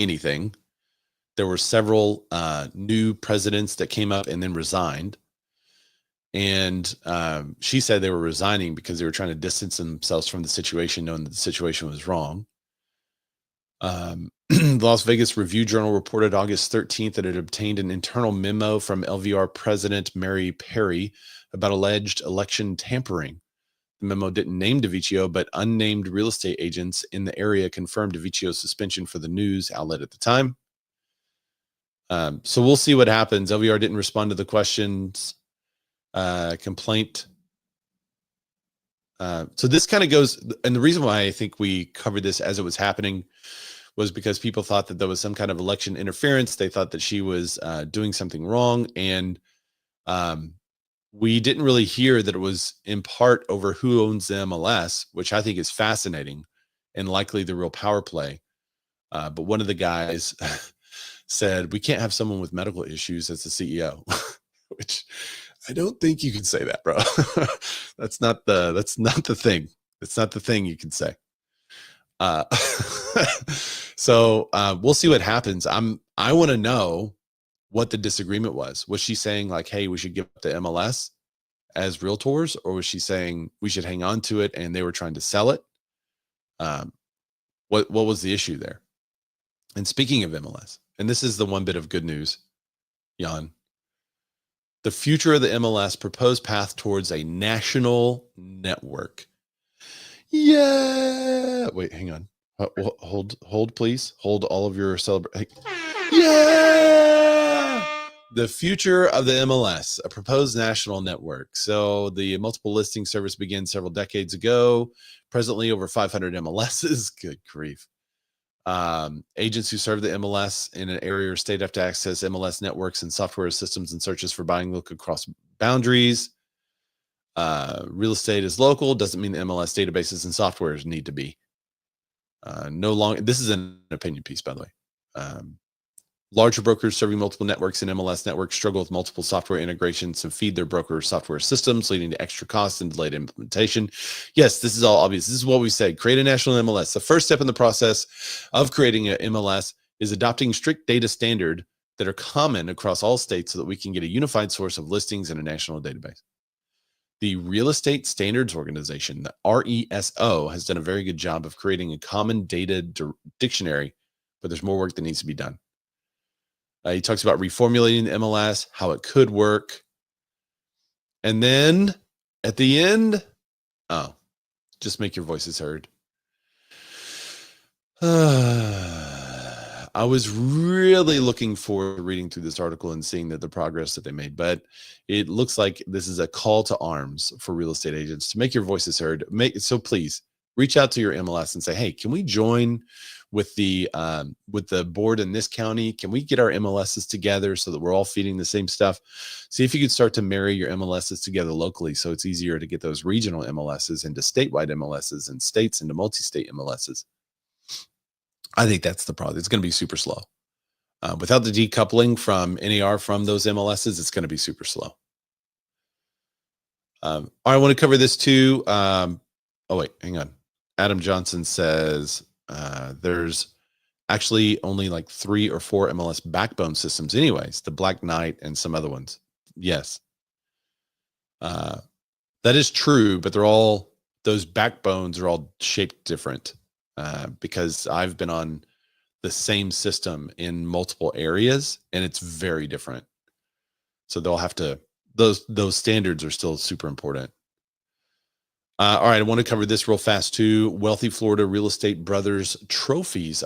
anything. There were several new presidents that came up and then resigned. And she said they were resigning because they were trying to distance themselves from the situation, knowing that the situation was wrong. The Las Vegas Review Journal reported August 13th that it obtained an internal memo from LVR President Mary Perry about alleged election tampering. The memo didn't name DeVicchio, but unnamed real estate agents in the area confirmed DeViccio's suspension for the news outlet at the time. So we'll see what happens. LVR didn't respond to the questions. Complaint. So this kind of goes, and the reason why I think we covered this as it was happening was because people thought that there was some kind of election interference. They thought that she was doing something wrong. And we didn't really hear that it was in part over who owns the MLS, which I think is fascinating and likely the real power play. But one of the guys said, we can't have someone with medical issues as the CEO, which I don't think you can say that, bro. That's not the thing. It's not the thing you can say. So we'll see what happens. I want to know what the disagreement was. Was she saying like, hey, we should give up the MLS as realtors, or was she saying we should hang on to it and they were trying to sell it? What was the issue there? And speaking of MLS, and this is the one bit of good news, Jan, the future of the MLS proposed path towards a national network. Yeah. Wait, hang on. Hold, please. Hold all of your celebration. Yeah. The future of the MLS, a proposed national network. So the multiple listing service began several decades ago. Presently, over 500 MLSs. Good grief. Agents who serve the MLS in an area or state have to access MLS networks and software systems and searches for buying look across boundaries. Real estate is local. Doesn't mean the MLS databases and softwares need to be. No longer. This is an opinion piece, by the way. Larger brokers serving multiple networks and MLS networks struggle with multiple software integrations to feed their broker software systems, leading to extra costs and delayed implementation. Yes, this is all obvious. This is what we said. Create a national MLS. The first step in the process of creating an MLS is adopting strict data standards that are common across all states so that we can get a unified source of listings in a national database. The Real Estate Standards Organization, the RESO, has done a very good job of creating a common data dictionary, but there's more work that needs to be done. He talks about reformulating the MLS, how it could work. And then at the end, just make your voices heard. I was really looking forward to reading through this article and seeing the progress that they made, but it looks like this is a call to arms for real estate agents to make your voices heard. So please reach out to your MLS and say, hey, can we join with the board in this county? Can we get our MLSs together so that we're all feeding the same stuff? See if you could start to marry your MLSs together locally, so it's easier to get those regional MLSs into statewide MLSs and states into multi-state MLSs. I think that's the problem. It's going to be super slow. Without the decoupling from NAR from those MLSs, it's going to be super slow. I want to cover this too. Oh, wait, hang on. Adam Johnson says there's actually only like 3 or 4 MLS backbone systems anyways, the Black Knight and some other ones. Yes. That is true, but those backbones are all shaped different. Because I've been on the same system in multiple areas and it's very different. So they'll have to, those standards are still super important. All right. I want to cover this real fast too. Wealthy Florida real estate brothers trophies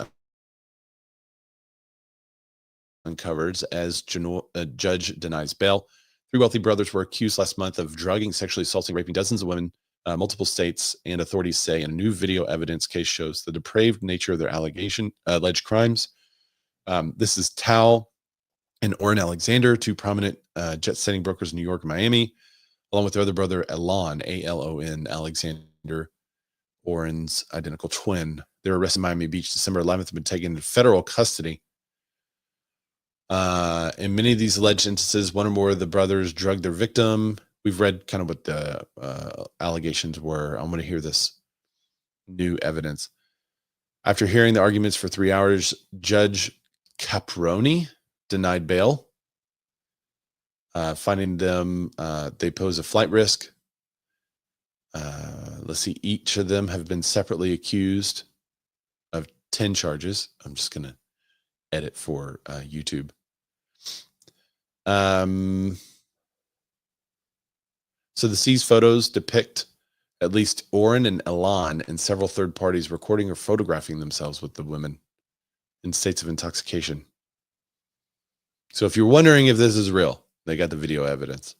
uncovered as judge denies bail. 3 wealthy brothers were accused last month of drugging, sexually assaulting, raping dozens of women. Multiple states and authorities say in a new video evidence case shows the depraved nature of their alleged crimes. This is Tal and Orrin Alexander, 2 prominent jet-setting brokers in New York and Miami, along with their other brother, Alon, A-L-O-N, Alexander, Orrin's identical twin. They were arrested in Miami Beach December 11th and been taken into federal custody. In many of these alleged instances, one or more of the brothers drugged their victim. We've read kind of what the allegations were. I want to hear this new evidence. After hearing the arguments for 3 hours, Judge Caproni denied bail, finding them they pose a flight risk. Let's see, each of them have been separately accused of 10 charges. I'm just going to edit for YouTube. So the seized photos depict at least Orrin and Alon and several third parties recording or photographing themselves with the women in states of intoxication. So if you're wondering if this is real, they got the video evidence.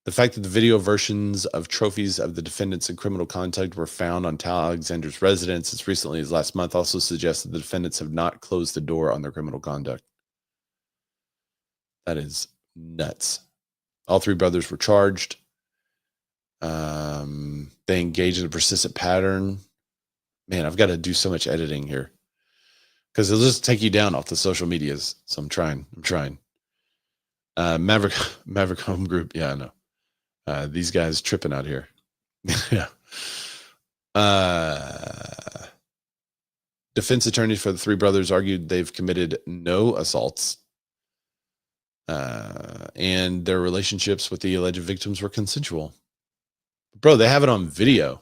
The fact that the video versions of trophies of the defendants in criminal conduct were found on Tal Alexander's residence as recently as last month also suggests that the defendants have not closed the door on their criminal conduct. That is nuts. All 3 brothers were charged. They engaged in a persistent pattern. Man, I've got to do so much editing here because it'll just take you down off the social medias. So I'm trying. Maverick Home Group. Yeah, I know. These guys tripping out here. Yeah. Defense attorneys for the 3 brothers argued they've committed no assaults. And their relationships with the alleged victims were consensual. Bro, they have it on video.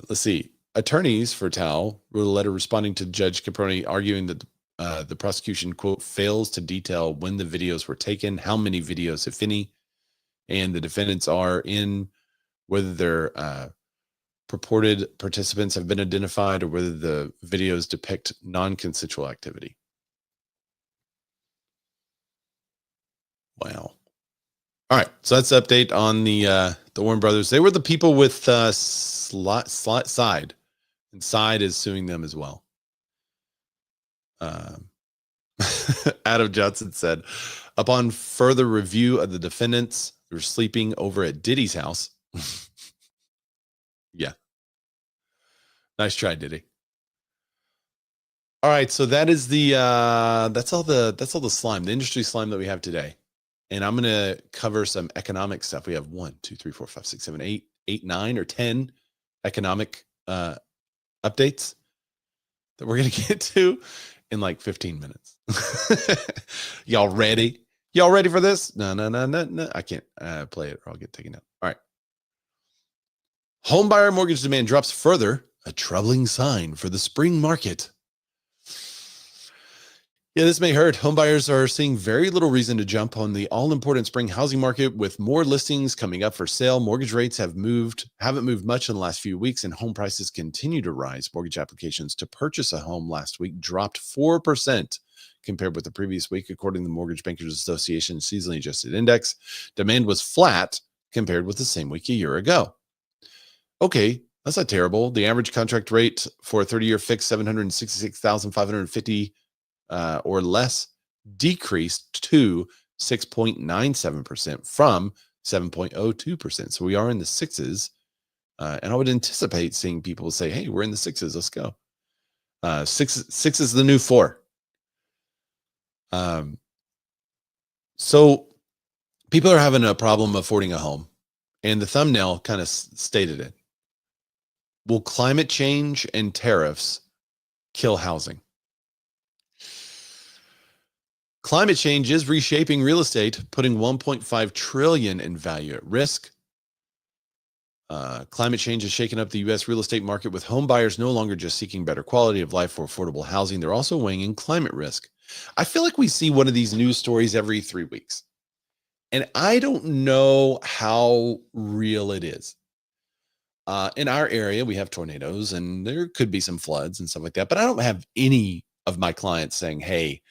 Let's see. Attorneys for Tal wrote a letter responding to Judge Caproni arguing that the prosecution, quote, fails to detail when the videos were taken, how many videos, if any, and the defendants are in, whether their purported participants have been identified or whether the videos depict non-consensual activity. Wow. All right. So that's the update on the Warren brothers. They were the people with Side, and Side is suing them as well. Adam Johnson said, upon further review of the defendants, they were sleeping over at Diddy's house. Yeah. Nice try, Diddy. All right, so that is the that's all the slime, the industry slime that we have today. And I'm gonna cover some economic stuff. We have 1, 2, 3, 4, 5, 6, 7, 8, 9, or 10 economic updates that we're gonna get to in like 15 minutes. Y'all ready? Y'all ready for this? No. I can't play it or I'll get taken out. All right. Homebuyer mortgage demand drops further, a troubling sign for the spring market. Yeah, this may hurt. Homebuyers are seeing very little reason to jump on the all-important spring housing market with more listings coming up for sale. Mortgage rates haven't moved much in the last few weeks, and home prices continue to rise. Mortgage applications to purchase a home last week dropped 4% compared with the previous week, according to the Mortgage Bankers Association seasonally adjusted index. Demand was flat compared with the same week a year ago. Okay, that's not terrible. The average contract rate for a 30-year fixed, 766,550 or less, decreased to 6.97% from 7.02%. So we are in the sixes. And I would anticipate seeing people say, hey, we're in the sixes. Let's go. Six is the new 4. So people are having a problem affording a home. And the thumbnail kind of stated it. Will climate change and tariffs kill housing? Climate change is reshaping real estate, putting $1.5 trillion in value at risk. Climate change has shaken up the U.S. real estate market, with home buyers no longer just seeking better quality of life for affordable housing. They're also weighing in climate risk. I feel like we see one of these news stories every 3 weeks, and I don't know how real it is. In our area, we have tornadoes, and there could be some floods and stuff like that, but I don't have any of my clients saying, hey,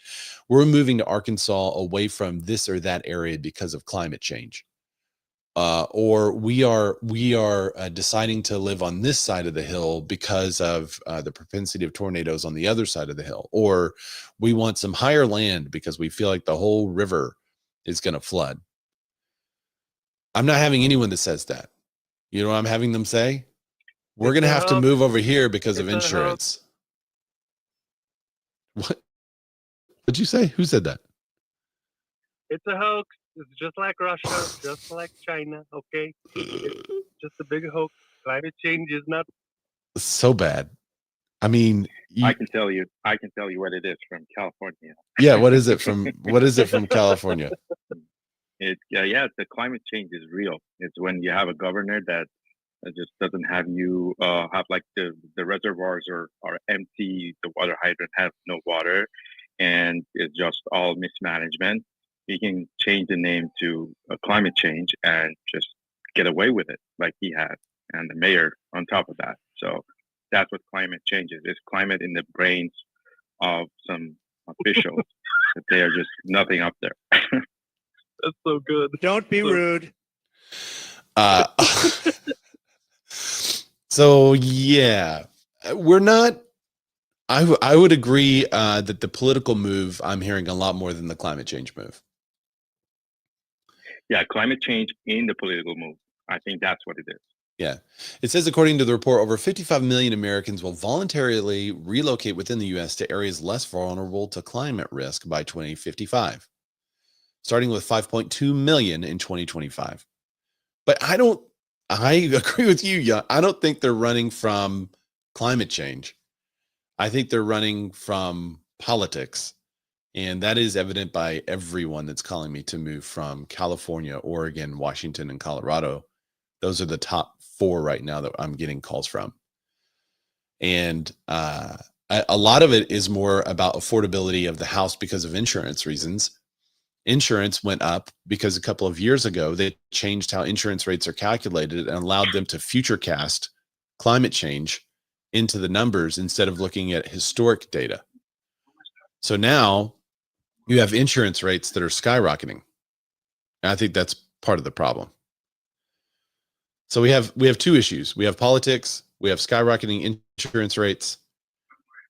we're moving to Arkansas away from this or that area because of climate change. Or we are deciding to live on this side of the hill because of the propensity of tornadoes on the other side of the hill. Or we want some higher land because we feel like the whole river is going to flood. I'm not having anyone that says that. You know what I'm having them say? We're going to have to move over here because of insurance. What? What'd you say? Who said that? It's a hoax. It's just like Russia, just like China. Okay, it's just a big hoax. Climate change is not so bad. I mean, I can tell you what it is from California. Yeah, what is it from California? The climate change is real. It's when you have a governor that just doesn't have you have like the reservoirs are empty, the water hydrant has no water, and it's just all mismanagement. He can change the name to climate change and just get away with it like he has, and the mayor on top of that. So that's what climate change is. It's climate in the brains of some officials that they are just nothing up there. That's so good. Don't be rude. So yeah, we're not. I would agree that the political move, I'm hearing a lot more than the climate change move. Yeah, climate change in the political move. I think that's what it is. Yeah. It says, according to the report, over 55 million Americans will voluntarily relocate within the U.S. to areas less vulnerable to climate risk by 2055, starting with 5.2 million in 2025. But I agree with you, Jan. I don't think they're running from climate change. I think they're running from politics. And that is evident by everyone that's calling me to move from California, Oregon, Washington, and Colorado. Those are the top 4 right now that I'm getting calls from. And a lot of it is more about affordability of the house because of insurance reasons. Insurance went up because a couple of years ago, they changed how insurance rates are calculated and allowed them to futurecast climate change into the numbers instead of looking at historic data. So now you have insurance rates that are skyrocketing. And I think that's part of the problem. So we have 2 issues. We have politics, we have skyrocketing insurance rates.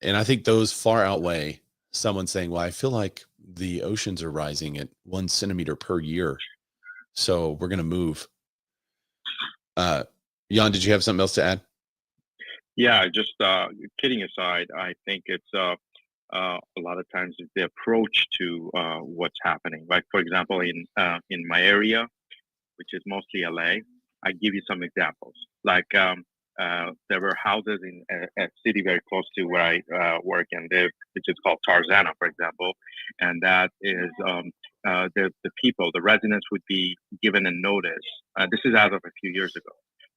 And I think those far outweigh someone saying, well, I feel like the oceans are rising at 1 centimeter per year, so we're going to move. Jan, did you have something else to add? Yeah, just kidding aside, I think it's a lot of times it's the approach to what's happening. Like, for example, in my area, which is mostly LA, I give you some examples. Like there were houses in a city very close to where I work and live, which is called Tarzana, for example. And that is the people, the residents would be given a notice. This is as of a few years ago,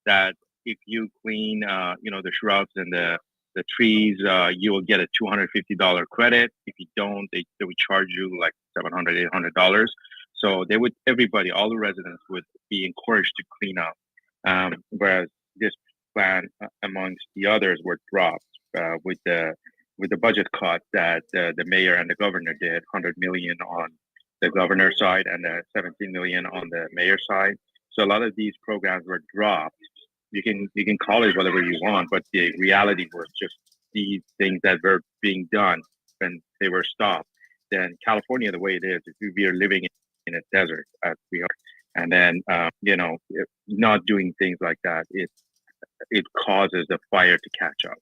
that if you clean, the shrubs and the the trees, you will get a $250 credit. If you don't, they would charge you like $700, $800. So everybody, all the residents would be encouraged to clean up. Whereas this plan amongst the others were dropped with the budget cut that the mayor and the governor did, 100 million on the governor's side and 17 million on the mayor's side. So a lot of these programs were dropped. You can call it whatever you want, but the reality was just these things that were being done when they were stopped. Then California, the way it is, if we are living in a desert as we are, and then not doing things like that, it causes the fire to catch up.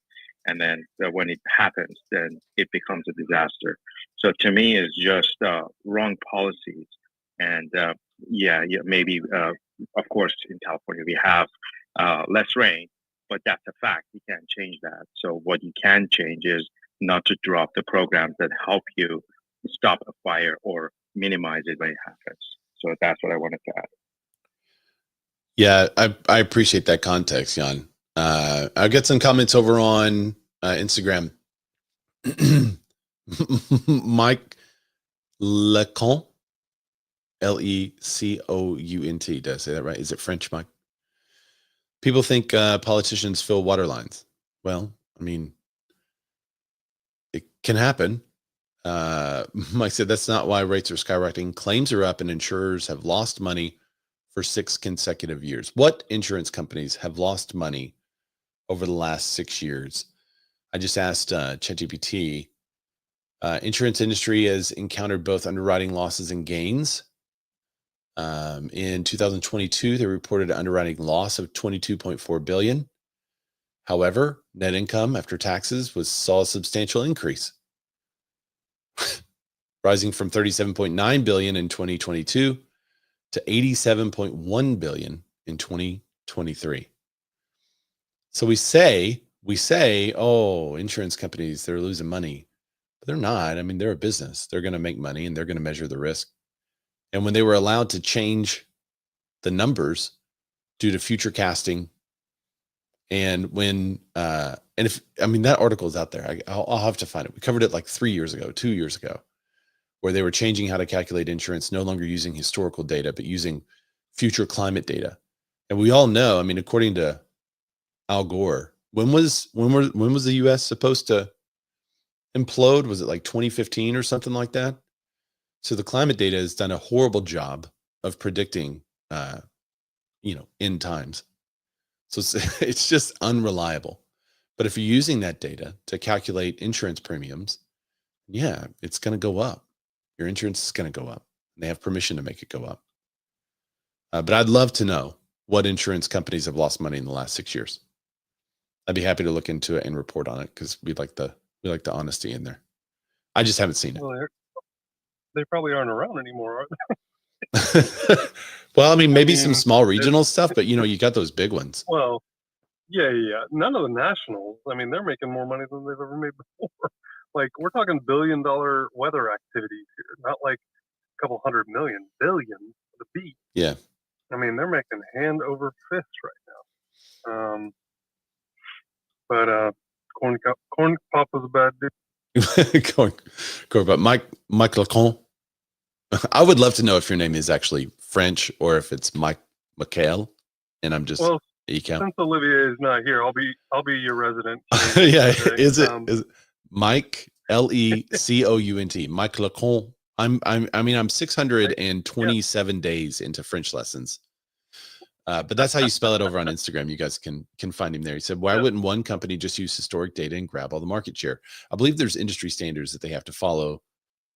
And then when it happens, then it becomes a disaster. So to me, it's just wrong policies. And maybe, of course, in California, we have less rain, but that's a fact. You can't change that. So what you can change is not to drop the programs that help you stop a fire or minimize it when it happens. So that's what I wanted to add. Yeah, I appreciate that context, Jan. I'll get some comments over on Instagram. Mike Lecount, Lecount. Did I say that right? Is it French, Mike? People think politicians fill water lines. Well, I mean, it can happen. Mike said that's not why rates are skyrocketing. Claims are up and insurers have lost money for 6 consecutive years. What insurance companies have lost money over the last 6 years? I just asked ChatGPT. Insurance industry has encountered both underwriting losses and gains. In 2022, they reported an underwriting loss of $22.4 billion. However, net income after taxes saw a substantial increase, rising from $37.9 billion in 2022 to $87.1 billion in 2023. So we say, oh, insurance companies, they're losing money, but they're not. I mean, they're a business. They're going to make money and they're going to measure the risk. And when they were allowed to change the numbers due to future casting, and when, that article is out there, I'll have to find it. We covered it like 2 years ago, where they were changing how to calculate insurance, no longer using historical data, but using future climate data. And we all know, I mean, according to Al Gore, when was the U.S. supposed to implode? Was it like 2015 or something like that? So the climate data has done a horrible job of predicting, end times. So it's just unreliable. But if you're using that data to calculate insurance premiums, yeah, it's going to go up. Your insurance is going to go up. They have permission to make it go up. But I'd love to know what insurance companies have lost money in the last 6 years. I'd be happy to look into it and report on it because we like the honesty in there. I just haven't seen it. Well, they probably aren't around anymore, are they? Well, I mean, maybe some small regional stuff, but you got those big ones. Well, yeah. None of the nationals. I mean, they're making more money than they've ever made before. Like, we're talking billion-dollar weather activities here, not like a couple $100 million, billion with a B. Yeah. I mean, they're making hand over fist right now. But Corn Pop was a bad dude. Corn Pop. Mike Lecount. I would love to know if your name is actually French or if it's Mike Michael, and I'm just since Olivier is not here, I'll be your resident. Yeah, is it Mike Lecount? Mike Lecount. I'm 627 days into French lessons. But that's how you spell it over on Instagram. You guys can find him there. He said, why wouldn't one company just use historic data and grab all the market share? I believe there's industry standards that they have to follow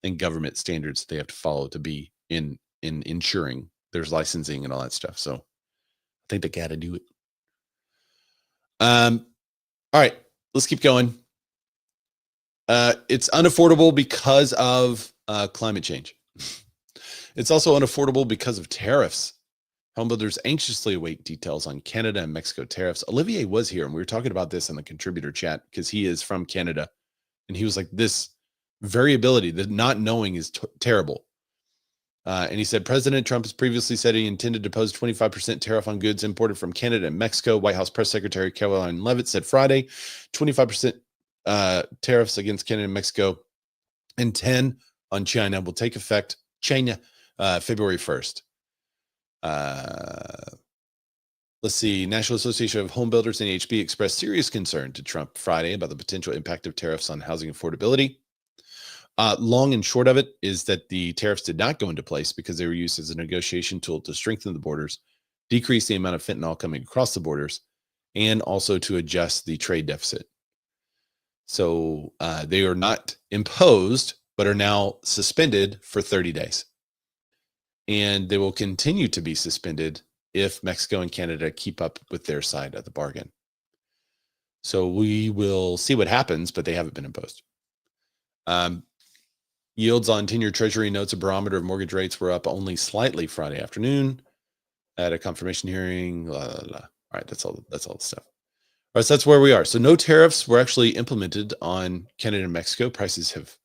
and government standards that they have to follow to be in insuring. There's licensing and all that stuff. So I think they got to do it. All right, let's keep going. It's unaffordable because of climate change. It's also unaffordable because of tariffs. Homebuilders anxiously await details on Canada and Mexico tariffs. Olivier was here, and we were talking about this in the contributor chat because he is from Canada, and he was like, this variability, the not knowing is terrible. And he said, President Trump has previously said he intended to impose 25% tariff on goods imported from Canada and Mexico. White House Press Secretary Caroline Leavitt said Friday, 25% tariffs against Canada and Mexico, and 10 on China will take effect February 1st. Let's see. National Association of Homebuilders and NAHB expressed serious concern to Trump Friday about the potential impact of tariffs on housing affordability. Long and short of it is that the tariffs did not go into place because they were used as a negotiation tool to strengthen the borders, decrease the amount of fentanyl coming across the borders, and also to adjust the trade deficit. So they are not imposed, but are now suspended for 30 days. And they will continue to be suspended if Mexico and Canada keep up with their side of the bargain. So we will see what happens, but they haven't been imposed. Yields on 10-year Treasury notes, a barometer of mortgage rates, were up only slightly Friday afternoon at a confirmation hearing. Blah, blah, blah. All right, that's all the stuff. All right, so that's where we are. So no tariffs were actually implemented on Canada and Mexico. Prices have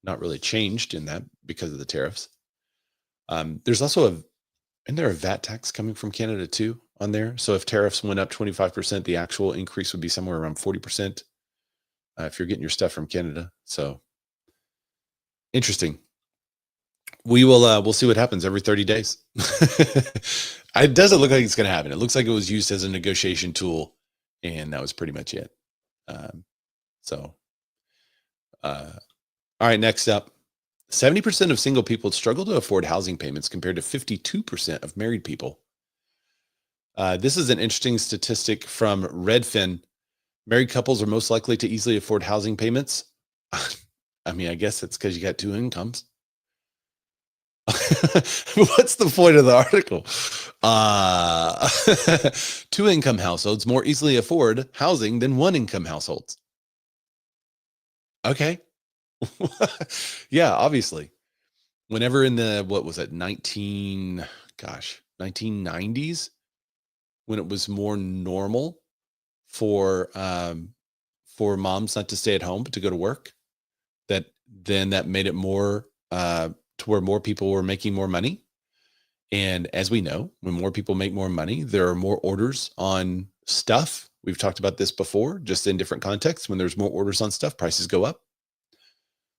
not really changed in that because of the tariffs. There's also isn't there a VAT tax coming from Canada too on there? So if tariffs went up 25%, the actual increase would be somewhere around 40% if you're getting your stuff from Canada. So interesting. We'll see what happens every 30 days. It doesn't look like it's going to happen. It looks like it was used as a negotiation tool, and that was pretty much it. All right, next up. 70% of single people struggle to afford housing payments compared to 52% of married people. This is an interesting statistic from Redfin. Married couples are most likely to easily afford housing payments. I mean, I guess it's because you got two incomes. What's the point of the article? 2-income households more easily afford housing than 1-income households. Okay. Yeah, obviously. Whenever in the, 1990s, when it was more normal for moms not to stay at home but to go to work, that made it more to where more people were making more money. And as we know, when more people make more money, there are more orders on stuff. We've talked about this before, just in different contexts. When there's more orders on stuff, prices go up.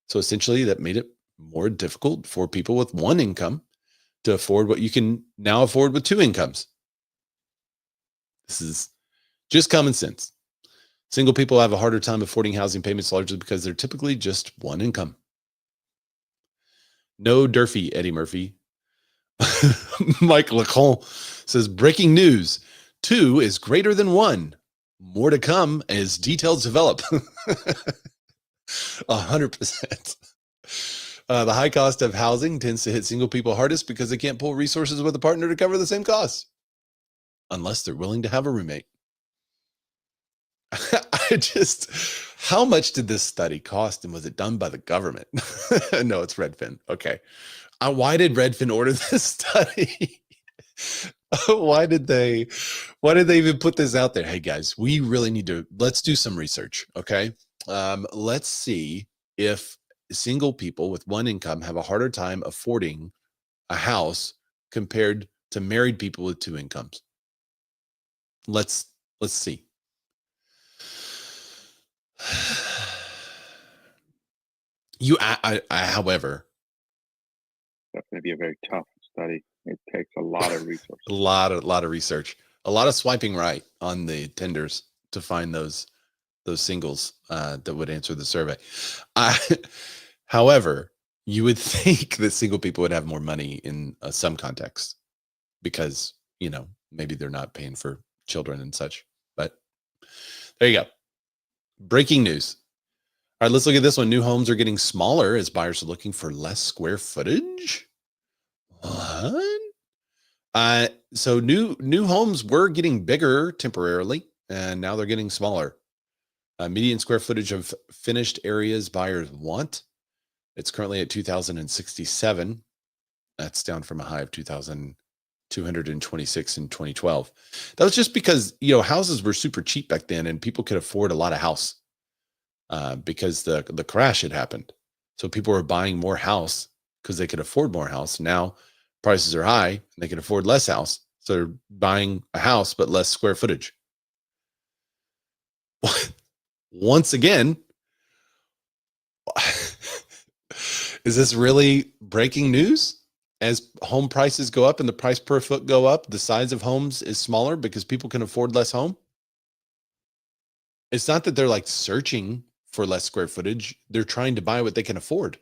So essentially that made it more difficult for people with 1 income to afford what you can now afford with 2 incomes. This is just common sense. Single people have a harder time affording housing payments largely because they're typically just 1 income. No Durfee, Eddie Murphy. Mike Lacon says, breaking news, 2 is greater than 1. More to come as details develop. 100%. The high cost of housing tends to hit single people hardest because they can't pull resources with a partner to cover the same costs, unless they're willing to have a roommate. How much did this study cost, and was it done by the government? No, it's Redfin. Okay. Why did Redfin order this study? Why did they even put this out there? Hey guys, we really let's do some research. Okay. Let's see if single people with 1 income have a harder time affording a house compared to married people with 2 incomes. Let's see. However, That's going to be a very tough study. It takes a lot of resources. a lot of research, a lot of swiping right on the tenders to find those singles that would answer the survey. However, you would think that single people would have more money in some context because, maybe they're not paying for children and such. But there you go. Breaking news. All right, let's look at this one. New homes are getting smaller as buyers are looking for less square footage. What? So new homes were getting bigger temporarily, and now they're getting smaller. Median square footage of finished areas buyers want. It's currently at 2,067. That's down from a high of 2,226 in 2012. That was just because, houses were super cheap back then and people could afford a lot of house because the crash had happened. So people were buying more house because they could afford more house. Now prices are high and they can afford less house. So they're buying a house, but less square footage. once again, is this really breaking news? As home prices go up and the price per foot go up, the size of homes is smaller because people can afford less home. It's not that they're like searching for less square footage. They're trying to buy what they can afford.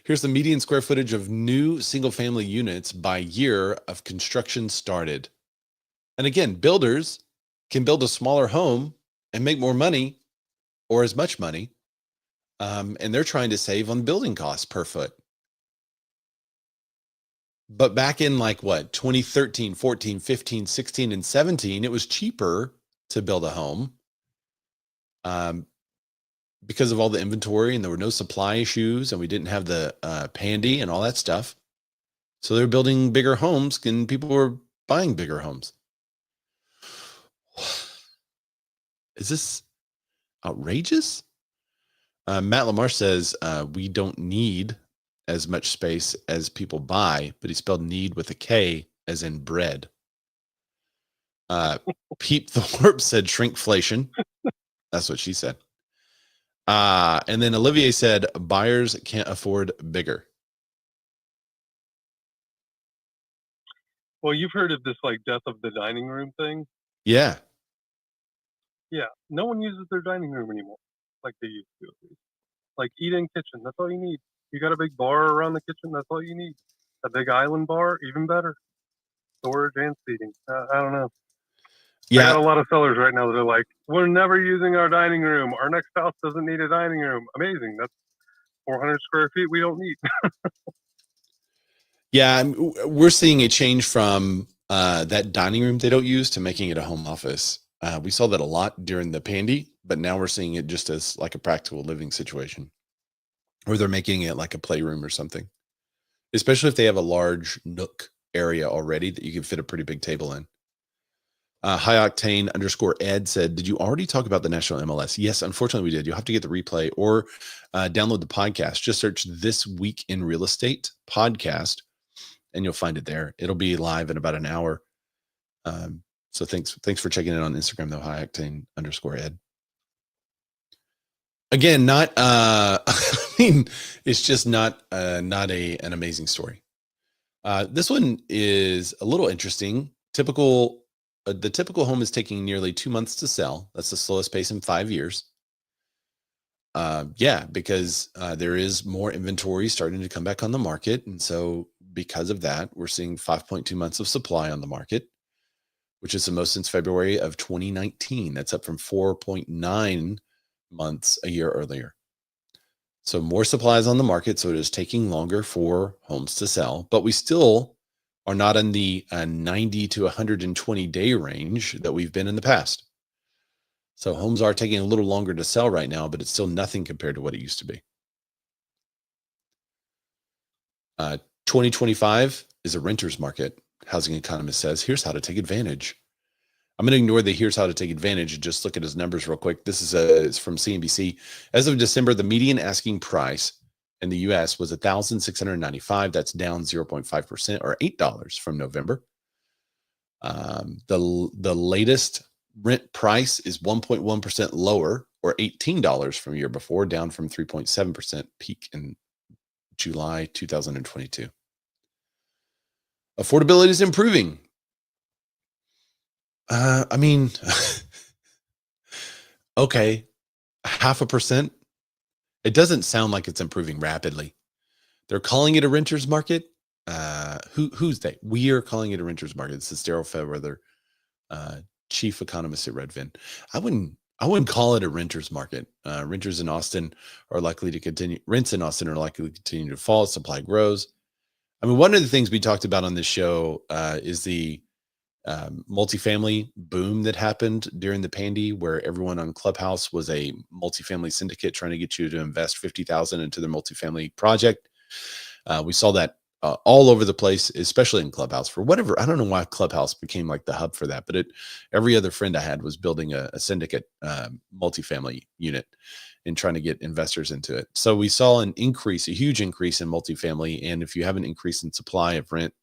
Here's the median square footage of new single family units by year of construction started. And again, builders can build a smaller home and make more money or as much money. And they're trying to save on building costs per foot. But back in like what, 2013, 14, 15, 16, and 17, it was cheaper to build a home because of all the inventory, and there were no supply issues, and we didn't have the pandy and all that stuff. So they were building bigger homes and people were buying bigger homes. Is this outrageous? Matt Lamar says, we don't need as much space as people buy, but he spelled need with a K as in bread. Peep Thorpe said shrinkflation. That's what she said. And then Olivier said, buyers can't afford bigger. Well, you've heard of this like death of the dining room thing. Yeah. Yeah. No one uses their dining room anymore like they used to. Like eat-in kitchen. That's all you need. You got a big bar around the kitchen. That's all you need. A big island bar, even better. Storage and seating. I don't know. Yeah. I got a lot of sellers right now that are like, we're never using our dining room. Our next house doesn't need a dining room. Amazing. That's 400 square feet we don't need. Yeah. We're seeing a change from that dining room they don't use to making it a home office. We saw that a lot during the pandy, but now we're seeing it just as like a practical living situation, or they're making it like a playroom or something, especially if they have a large nook area already that you can fit a pretty big table in. High Octane _Ed said, did you already talk about the national MLS? Yes, unfortunately we did. You'll have to get the replay or download the podcast. Just search This Week in Real Estate podcast and you'll find it there. It'll be live in about an hour. So thanks for checking it on Instagram though, High Octane _Ed. Again, not I mean, it's just not an amazing story. This one is a little interesting. The typical home is taking nearly 2 months to sell. That's the slowest pace in 5 years. Because there is more inventory starting to come back on the market. And so because of that, we're seeing 5.2 months of supply on the market, which is the most since February of 2019. That's up from 4.9 months a year earlier. So more supplies on the market. So it is taking longer for homes to sell, but we still are not in the 90 to 120 day range that we've been in the past. So homes are taking a little longer to sell right now, but it's still nothing compared to what it used to be. 2025 is a renter's market. Housing economist says, here's how to take advantage. I'm going to ignore the here's how to take advantage and just look at his numbers real quick. This is it's from CNBC. As of December, the median asking price in the US was $1,695. That's down 0.5% or $8 from November. The latest rent price is 1.1% lower or $18 from year before, down from 3.7% peak in July 2022. Affordability is improving. I mean, okay, 0.5%. It doesn't sound like it's improving rapidly. They're calling it a renter's market. Who's they? We are calling it a renter's market. This is Daryl Fairweather, chief economist at Redfin. I wouldn't call it a renter's market. Rents in Austin are likely to continue to fall as supply grows. I mean, one of the things we talked about on this show is the multifamily boom that happened during the pandy, where everyone on Clubhouse was a multifamily syndicate trying to get you to invest $50,000 into their multifamily project. We saw that all over the place, especially in Clubhouse for whatever. I don't know why Clubhouse became like the hub for that, but every other friend I had was building a syndicate multifamily unit and trying to get investors into it. So we saw a huge increase in multifamily. And if you have an increase in supply of rent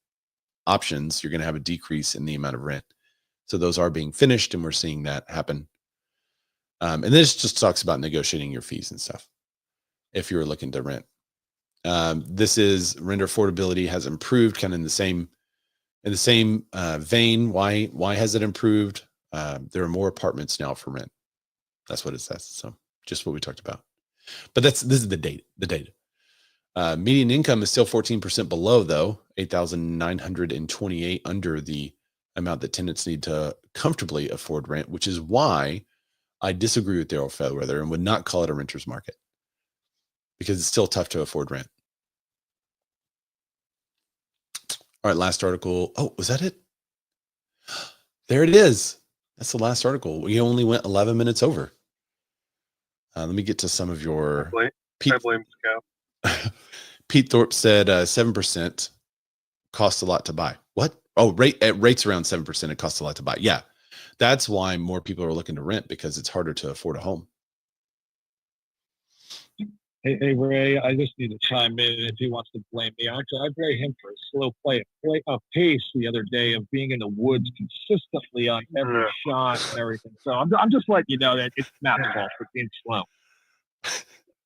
options, you're going to have a decrease in the amount of rent So those are being finished, and we're seeing that happen. And this just talks about negotiating your fees and stuff if you're looking to rent. This is renter affordability has improved, kind of in the same vein. Why has it improved? There are more apartments now for rent. That's what it says. So just what we talked about. But this is the data. The data. Median income is still 14% below, though, 8,928 under the amount that tenants need to comfortably afford rent, which is why I disagree with Daryl Fairweather and would not call it a renter's market, because it's still tough to afford rent. All right, last article. Oh, was that it? There it is. That's the last article. We only went 11 minutes over. Let me get to some of your... I blame Scout. Pete Thorpe said 7% costs a lot to buy. What? Oh, rates around 7%. It costs a lot to buy. Yeah, that's why more people are looking to rent, because it's harder to afford a home. Hey, Ray, I just need to chime in if he wants to blame me. Actually, I blame him for a slow pace the other day of being in the woods consistently on every shot and everything. So I'm just letting you know that it's not fault for being slow.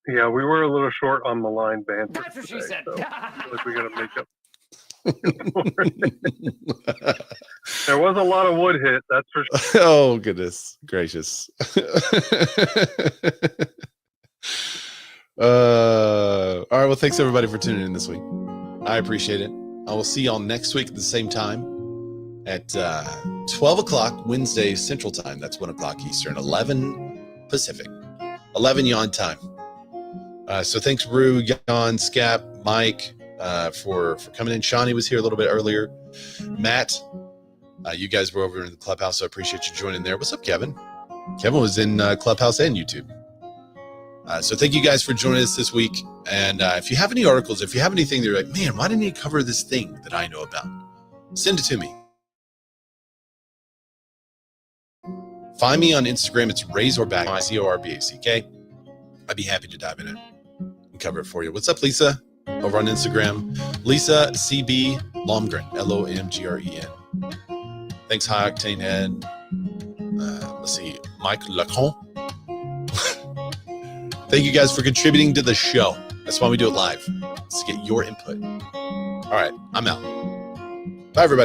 Yeah, we were a little short on maligned banter. That's what she said. So I feel like we got to make up. There was a lot of wood hit, that's for sure. Oh, goodness gracious. All right. Well, thanks everybody for tuning in this week. I appreciate it. I will see y'all next week at the same time at 12 o'clock Wednesday Central Time. That's 1 o'clock Eastern, 11 Pacific, 11 Yon time. So thanks, Rue, Jan, Scap, Mike, for coming in. Shawnee was here a little bit earlier. Matt, you guys were over in the Clubhouse, so I appreciate you joining there. What's up, Kevin? Kevin was in Clubhouse and YouTube. So thank you guys for joining us this week. And if you have any articles, if you have anything that you're like, man, why didn't you cover this thing that I know about? Send it to me. Find me on Instagram. It's Razorback, Corback. I'd be happy to dive in it and cover it for you. What's up, Lisa? Over on Instagram. Lisa CB Lomgren, Lomgren. Thanks, High Octane Ed. Let's see, Mike Lacron. Thank you guys for contributing to the show. That's why we do it live. Let's get your input. All right, I'm out. Bye, everybody.